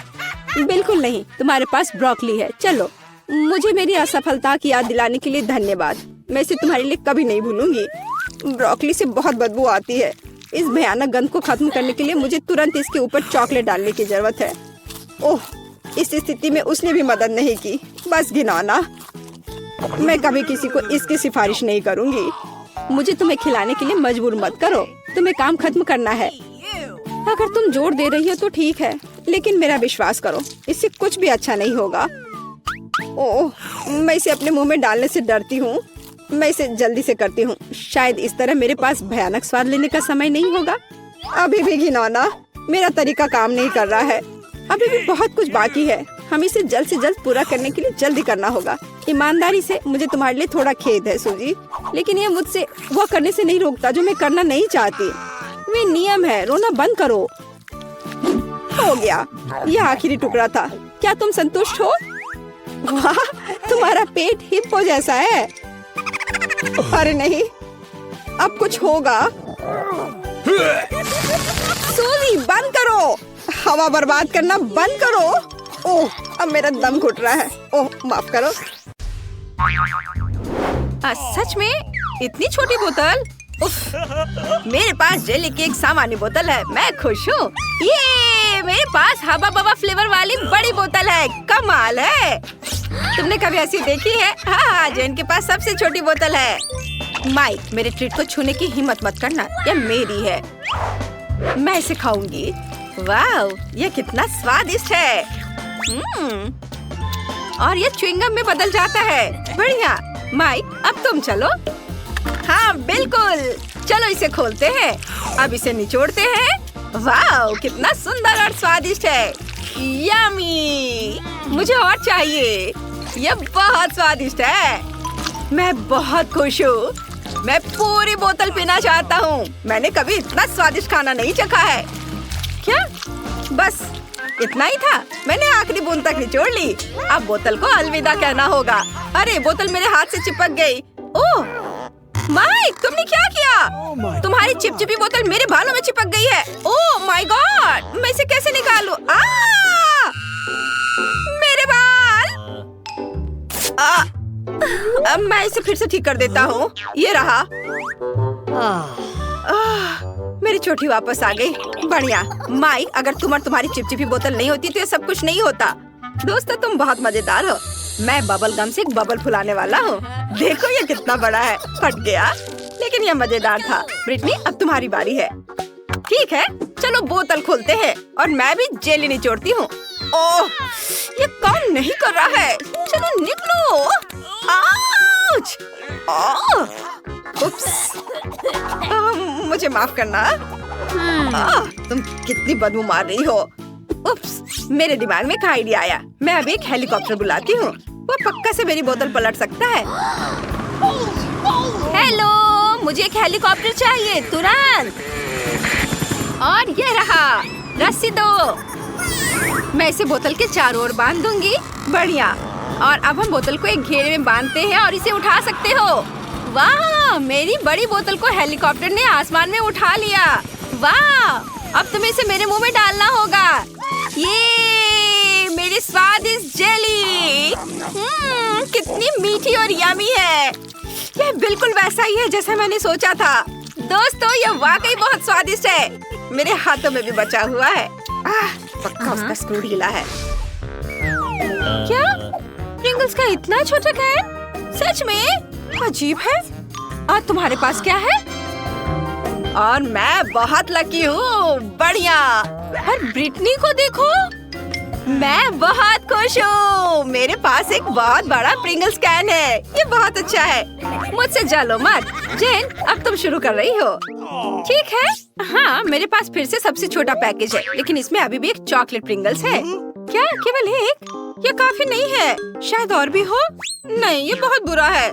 Speaker 1: बिल्कुल नहीं, तुम्हारे पास ब्रोकली है। चलो, मुझे मेरी असफलता की याद दिलाने के लिए धन्यवाद। मैं इसे तुम्हारे लिए कभी नहीं भूलूंगी। ब्रोकली से बहुत बदबू आती है। इस भयानक गंध को खत्म करने के लिए मुझे तुरंत इसके ऊपर चॉकलेट डालने की जरूरत है। ओह, इस स्थिति में उसने भी मदद नहीं की। बस घिनौना। मैं कभी किसी को इसकी सिफारिश नहीं करूंगी। मुझे तुम्हें खिलाने के लिए मजबूर मत करो। तुम्हें काम खत्म करना है। अगर तुम जोर दे रही हो तो ठीक है, लेकिन मेरा विश्वास करो, इससे कुछ भी अच्छा नहीं होगा। ओह, मैं इसे अपने मुंह में डालने से डरती हूँ। मैं इसे जल्दी से करती हूँ। शायद इस तरह मेरे पास भयानक स्वाद लेने का समय नहीं होगा। अभी भी घिनौना। मेरा तरीका काम नहीं कर रहा है। अभी भी बहुत कुछ बाकी है। हम इसे जल्द से जल्द पूरा करने के लिए जल्दी करना होगा। ईमानदारी से मुझे तुम्हारे लिए थोड़ा खेद है सूजी, लेकिन ये मुझसे वो करने से नहीं रोकता जो मैं करना नहीं चाहती। वे नियम है। रोना बंद करो। हो गया, यह आखिरी टुकड़ा था। क्या तुम संतुष्ट हो? वाह, तुम्हारा पेट हिप्पो जैसा है। अरे नहीं, अब कुछ होगा। सूजी, बंद करो। हवा बर्बाद करना बंद करो। ओह, अब मेरा दम घुट रहा है। ओह, माफ करो। सच में? इतनी छोटी बोतल? उफ, मेरे पास जेली की एक सामान्य बोतल है। मैं खुश हूँ। ये मेरे पास हबा बबा फ्लेवर वाली बड़ी बोतल है। कमाल है। तुमने कभी ऐसी देखी है? हाँ, जैन के पास सबसे छोटी बोतल है। माइक, मेरे ट्रीट को छूने की हिम्मत मत करना। यह मेरी है। मैं इसे खाऊंगी। वाह, यह कितना स्वादिष्ट है। और ये च्युइंगम में बदल जाता है। बढ़िया। माइक, अब तुम चलो। हाँ बिल्कुल, चलो इसे खोलते हैं। अब इसे निचोड़ते हैं। वाह, कितना सुंदर और स्वादिष्ट है। यम्मी, मुझे और चाहिए। यह बहुत स्वादिष्ट है। मैं बहुत खुश हूँ। मैं पूरी बोतल पीना चाहता हूँ। मैंने कभी इतना स्वादिष्ट खाना नहीं चखा है। क्या? बस इतना ही था? मैंने आखिरी बूंद तक निचोड़ ली। अब बोतल को अलविदा कहना होगा। अरे, बोतल मेरे हाथ से चिपक गई। ओह माइक, तुमने क्या किया? तुम्हारी चिपचिपी बोतल मेरे बालों में चिपक गई है। ओह माय गॉड, मैं इसे कैसे निकालूं? मेरे बाल। अब मैं इसे फिर से ठीक कर देता हूँ। ये रहा। मेरी चोटी वापस आ गई। बढ़िया। माइक, अगर तुम और तुम्हारी चिपचिपी बोतल नहीं होती तो ये सब कुछ नहीं होता। दोस्तों, तुम बहुत मजेदार हो। मैं बबल गम से एक बबल फुलाने वाला हूँ। देखो ये कितना बड़ा है। फट गया, लेकिन ये मजेदार था। ब्रिटनी, अब तुम्हारी बारी है। ठीक है, चलो बोतल खोलते हैं और मैं भी जेली निचोड़ती हूँ। ओह, ये काम नहीं कर रहा है। चलो निकलो। आउच! उप्स। मुझे माफ करना। तुम कितनी बदबू मार रही हो। उप्स, मेरे दिमाग में एक आइडिया आया। मैं अभी एक हेलीकॉप्टर बुलाती हूँ। वो पक्का से मेरी बोतल पलट सकता है। हेलो, मुझे एक हेलीकॉप्टर चाहिए तुरंत। और ये रहा, रस्सी दो। मैं इसे बोतल के चारों ओर बांध दूंगी। बढ़िया। और अब हम बोतल को एक घेरे में बांधते हैं और इसे उठा सकते हो। वाह, मेरी बड़ी बोतल को हेलीकॉप्टर ने आसमान में उठा लिया। वाह, अब तुम्हें इसे मेरे मुंह में डालना होगा। ये मेरी स्वादिष्ट जेली। कितनी मीठी और यमी है। ये बिल्कुल वैसा ही है जैसा मैंने सोचा था। दोस्तों ये वाकई बहुत स्वादिष्ट है। मेरे हाथों में भी बचा हुआ है। पक्का उसका स्क्रू ढीला है। क्या प्रिंगल्स का इतना छोटा कैन? सच में अजीब है। और तुम्हारे पास क्या है? और मैं बहुत लकी हूँ। बढ़िया। और ब्रिटनी को देखो, मैं बहुत खुश हूँ। मेरे पास एक बहुत बड़ा प्रिंगल्स कैन है। ये बहुत अच्छा है। मुझसे जलो मत। जेन अब तुम शुरू कर रही हो। ठीक है। हाँ मेरे पास फिर से सबसे छोटा पैकेज है, लेकिन इसमें अभी भी एक चॉकलेट प्रिंगल्स है। क्या केवल एक? ये काफी नहीं है, शायद और भी हो। नहीं ये बहुत बुरा है।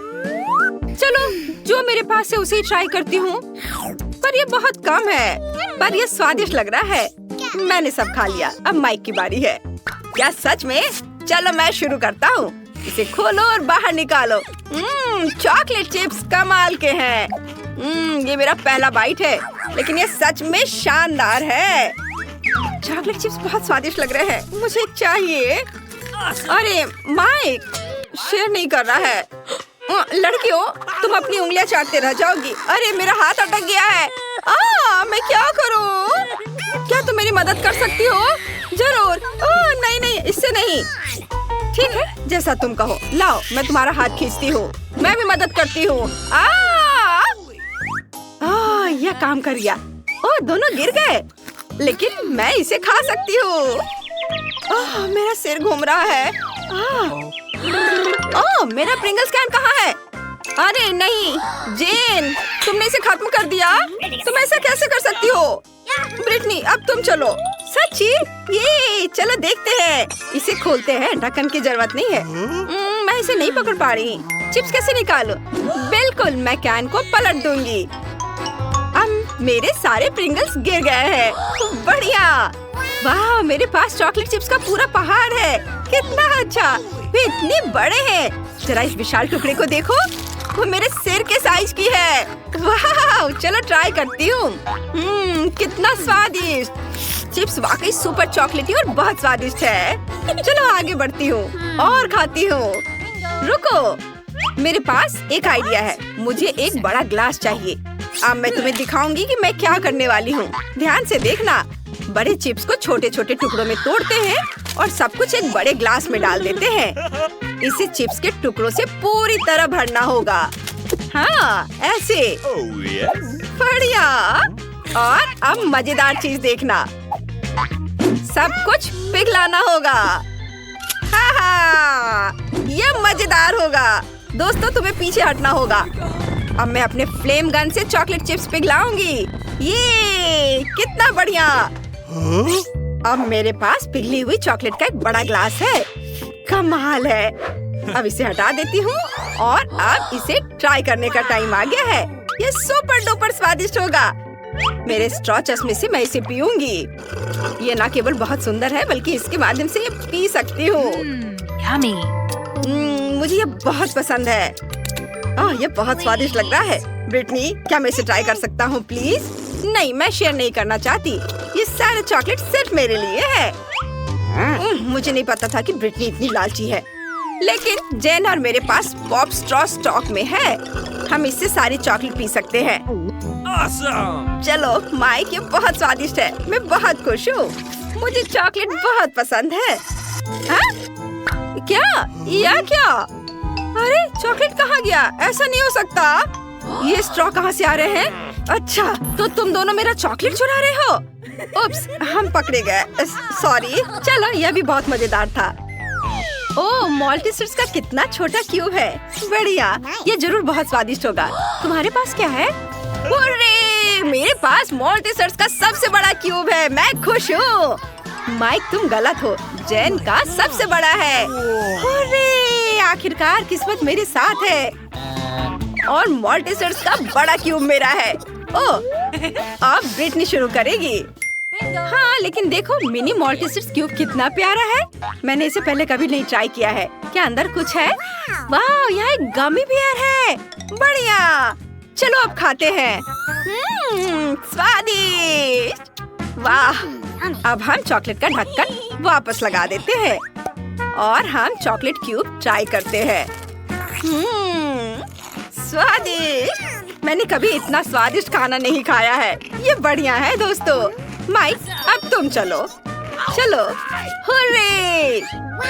Speaker 1: चलो जो मेरे पास है उसे ही ट्राई करती हूँ, पर ये बहुत कम है। पर ये स्वादिष्ट लग रहा है। मैंने सब खा लिया, अब माइक की बारी है। क्या सच में? चलो मैं शुरू करता हूँ। इसे खोलो और बाहर निकालो। चॉकलेट चिप्स कमाल के हैं। ये मेरा पहला बाइट है, लेकिन ये सच में शानदार है। चॉकलेट चिप्स बहुत स्वादिष्ट लग रहे हैं। मुझे चाहिए। अरे माइक शेयर नहीं कर रहा है। लड़कियों तुम अपनी उंगलियां चाटते रह जाओगी। अरे मेरा हाथ अटक गया है। मैं क्या करूं? क्या तुम मेरी मदद कर सकती हो? जरूर। नहीं इससे नहीं। ठीक है जैसा तुम कहो। लाओ मैं तुम्हारा हाथ खींचती हूँ। मैं भी मदद करती हूँ। यह काम कर गया। दोनों गिर गए, लेकिन मैं इसे खा सकती हूँ। मेरा सिर घूम रहा है। मेरा प्रिंगल्स कैन कहाँ है? अरे नहीं जेन, तुमने इसे खत्म कर दिया। तुम ऐसा कैसे कर सकती हो? ब्रिटनी अब तुम चलो। सच्ची? ये चलो देखते हैं। इसे खोलते हैं। ढक्कन की जरूरत नहीं है। मैं इसे नहीं पकड़ पा रही। चिप्स कैसे निकालूं? बिल्कुल मैं कैन को पलट दूंगी। अब मेरे सारे प्रिंगल्स गिर गए हैं। बढ़िया। वाह मेरे पास चॉकलेट चिप्स का पूरा पहाड़ है। कितना अच्छा। वे इतने बड़े हैं। जरा इस विशाल टुकड़े को देखो, वो मेरे सिर के साइज की है। वाह चलो ट्राई करती हूँ। कितना स्वादिष्ट। चिप्स वाकई सुपर चॉकलेटी और बहुत स्वादिष्ट है। चलो आगे बढ़ती हूँ और खाती हूँ। रुको मेरे पास एक आइडिया है। मुझे एक बड़ा ग्लास चाहिए। अब मैं तुम्हें दिखाऊंगी कि मैं क्या करने वाली हूँ। ध्यान से देखना। बड़े चिप्स को छोटे छोटे टुकड़ों में तोड़ते हैं और सब कुछ एक बड़े ग्लास में डाल देते हैं। इसे चिप्स के टुकड़ों से पूरी तरह भरना होगा। हाँ ऐसे। बढ़िया। और अब मजेदार चीज देखना। सब कुछ पिघलाना होगा। ये मजेदार होगा। दोस्तों तुम्हें पीछे हटना होगा। अब मैं अपने फ्लेम गन से चॉकलेट चिप्स पिघलाऊंगी। ये कितना बढ़िया। अब मेरे पास पिघली हुई चॉकलेट का एक बड़ा ग्लास है। कमाल है। अब इसे हटा देती हूँ और अब इसे ट्राई करने का टाइम आ गया है। ये सुपर डुपर स्वादिष्ट होगा। मेरे स्ट्रॉ चश्मे से मैं इसे पीऊंगी। ये ना केवल बहुत सुंदर है, बल्कि इसके माध्यम से ये पी सकती हूँ। मुझे ये बहुत पसंद है। ये बहुत स्वादिष्ट लग रहा है। ब्रिटनी क्या मैं इसे ट्राई कर सकता हूँ प्लीज? नहीं मैं शेयर नहीं करना चाहती। ये सारे चॉकलेट सिर्फ मेरे लिए है। मुझे नहीं पता था कि ब्रिटनी इतनी लालची है, लेकिन जेन और मेरे पास पॉप स्ट्रॉ स्टॉक में है। हम इससे सारी चॉकलेट पी सकते हैं। awesome! चलो माइक ये बहुत स्वादिष्ट है। मैं बहुत खुश हूँ। मुझे चॉकलेट बहुत पसंद है। क्या? अरे चॉकलेट कहाँ गया? ऐसा नहीं हो सकता। ये स्ट्रॉ कहाँ से आ रहे हैं? अच्छा तो तुम दोनों मेरा चॉकलेट चुरा रहे हो। उप्स, हम पकड़े गए। सॉरी। चलो यह भी बहुत मजेदार था। मॉल्टीसर्स का कितना छोटा क्यूब है। बढ़िया। ये जरूर बहुत स्वादिष्ट होगा। तुम्हारे पास क्या है? मेरे पास मॉल्टीसर्स का सबसे बड़ा क्यूब है। मैं खुश हूँ। माइक तुम गलत हो। जेन का सबसे बड़ा है। आखिरकार किस्मत मेरे साथ है और मॉल्टीसर्स का बड़ा क्यूब मेरा है। अब ब्रिटनी शुरू करेगी। हाँ लेकिन देखो मिनी मॉल्टीसर्स क्यूब कितना प्यारा है। मैंने इसे पहले कभी नहीं ट्राई किया है। क्या अंदर कुछ है? वाह यहाँ एक गमी बियर है। बढ़िया। चलो अब खाते हैं। स्वादिष्ट। वाह। अब हम चॉकलेट का ढक्कन वापस लगा देते हैं और हम चॉकलेट क्यूब ट्राई करते हैं। स्वादिष्ट! मैंने कभी इतना स्वादिष्ट खाना नहीं खाया है। ये बढ़िया है दोस्तों। माइक, अब तुम चलो। चलो, हुर्रे!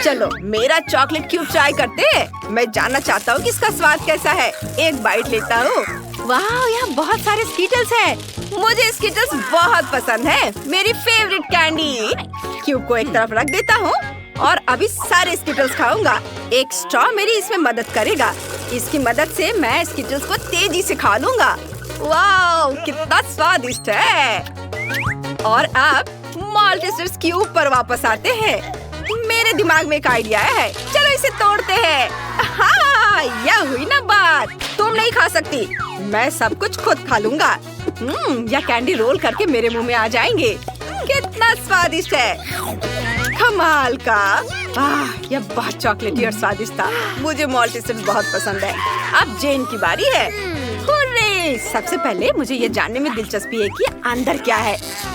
Speaker 1: चलो मेरा चॉकलेट क्यूब ट्राई करते हैं। मैं जानना चाहता हूँ कि इसका स्वाद कैसा है। एक बाइट लेता हूँ। वाह, यहाँ बहुत सारे स्कीटल्स हैं। मुझे स्कीटल्स बहुत पसंद है। मेरी फेवरेट कैंडी। क्यूब को एक तरफ रख देता हूँ और अभी सारे स्कीटल्स खाऊंगा। एक स्ट्रॉ मेरी इसमें मदद करेगा। इसकी मदद से मैं स्कीटल्स को तेजी से खा लूंगा। वाह, कितना स्वादिष्ट है। और अब माल्टेसर्स क्यूब पर वापस आते हैं। मेरे दिमाग में एक आइडिया है। चलो इसे तोड़ते हैं। हाँ, यह हुई ना बात। तुम नहीं खा सकती। मैं सब कुछ खुद खा लूंगा। यह कैंडी रोल करके मेरे मुंह में आ जाएंगे। कितना स्वादिष्ट है। कमाल का। यह बहुत चॉकलेटी और स्वादिष्ट था। मुझे माल्टेसर्स बहुत पसंद है। अब जेन की बारी है। हुर्रे! सबसे पहले मुझे ये जानने में दिलचस्पी है कि अंदर क्या है।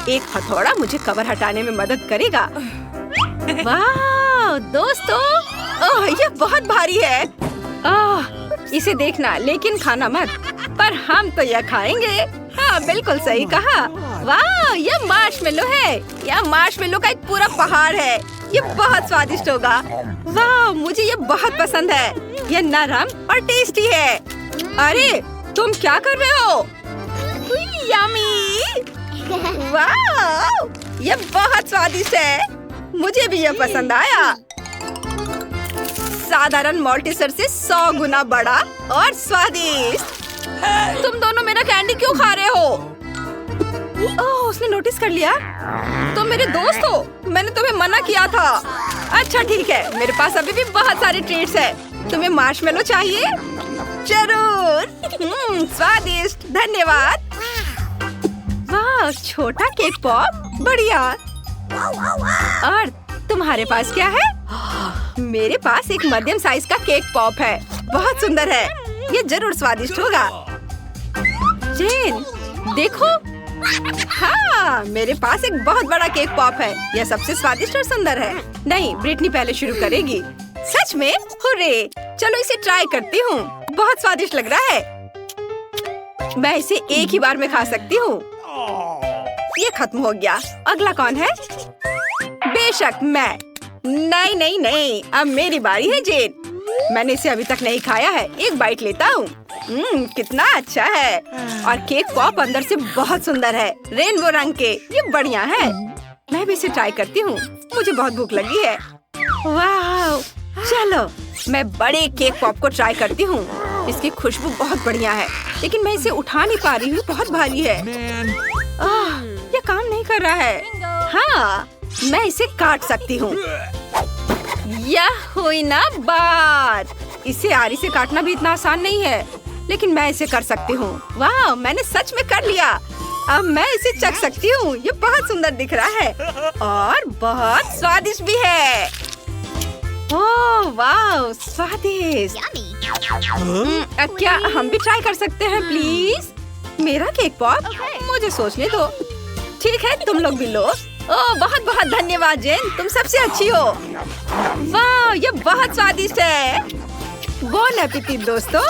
Speaker 1: एक हथौड़ा मुझे कवर हटाने में मदद करेगा। वाह दोस्तों, ओह ये बहुत भारी है। इसे देखना लेकिन खाना मत। पर हम तो यह खाएंगे। हाँ बिल्कुल सही कहा। वाह, यह मार्शमेलो है। यह मार्शमेलो का एक पूरा पहाड़ है। ये बहुत स्वादिष्ट होगा। वाह, मुझे ये बहुत पसंद है। यह नरम और टेस्टी है। अरे तुम क्या कर रहे हो? यम्मी! वाह, ये बहुत स्वादिष्ट है। मुझे भी यह पसंद आया। साधारण माल्टेसर से 100 गुना बड़ा और स्वादिष्ट। तुम दोनों मेरा कैंडी क्यों खा रहे हो? ओह, उसने नोटिस कर लिया। तुम मेरे दोस्त हो। मैंने तुम्हें मना किया था। अच्छा ठीक है, मेरे पास अभी भी बहुत सारे ट्रीट्स हैं। तुम्हें मार्शमेलो चाहिए? जरूर। स्वादिष्ट, धन्यवाद। वाह, छोटा केक पॉप, बढ़िया। और तुम्हारे पास क्या है? मेरे पास एक मध्यम साइज का केक पॉप है। बहुत सुंदर है। ये जरूर स्वादिष्ट होगा। जेन, देखो। हाँ, मेरे पास एक बहुत बड़ा केक पॉप है। यह सबसे स्वादिष्ट और सुंदर है। नहीं, ब्रिटनी पहले शुरू करेगी। सच में? हुर्रे! चलो इसे ट्राई करती हूँ। बहुत स्वादिष्ट लग रहा है। मैं इसे एक ही बार में खा सकती हूँ। ये खत्म हो गया। अगला कौन है? बेशक मैं। नहीं नहीं नहीं, अब मेरी बारी है जेन। मैंने इसे अभी तक नहीं खाया है। एक बाइट लेता हूँ। कितना अच्छा है। और केक पॉप अंदर से बहुत सुंदर है, रेनबो रंग के। ये बढ़िया है। मैं भी इसे ट्राई करती हूँ। मुझे बहुत भूख लगी है। वाह, चलो मैं बड़े केक पॉप को ट्राई करती हूँ। इसकी खुशबू बहुत बढ़िया है, लेकिन मैं इसे उठा नहीं पा रही हूँ। बहुत भारी है। ये काम नहीं कर रहा है। हाँ, मैं इसे काट सकती हूँ। यह हुई ना बात। इसे आरी से काटना भी इतना आसान नहीं है, लेकिन मैं इसे कर सकती हूँ। वाह, मैंने सच में कर लिया। अब मैं इसे चख सकती हूँ। ये बहुत सुंदर दिख रहा है और बहुत स्वादिष्ट भी है। ओह वाह, स्वादिष्ट। क्या हम भी ट्राई कर सकते हैं प्लीज? मेरा केक पॉप? मुझे सोचने दो। ठीक है, तुम लोग भी लो। ओह बहुत बहुत धन्यवाद जेन, तुम सबसे अच्छी हो। वाह, ये बहुत स्वादिष्ट है। बोन एपेटिट दोस्तों।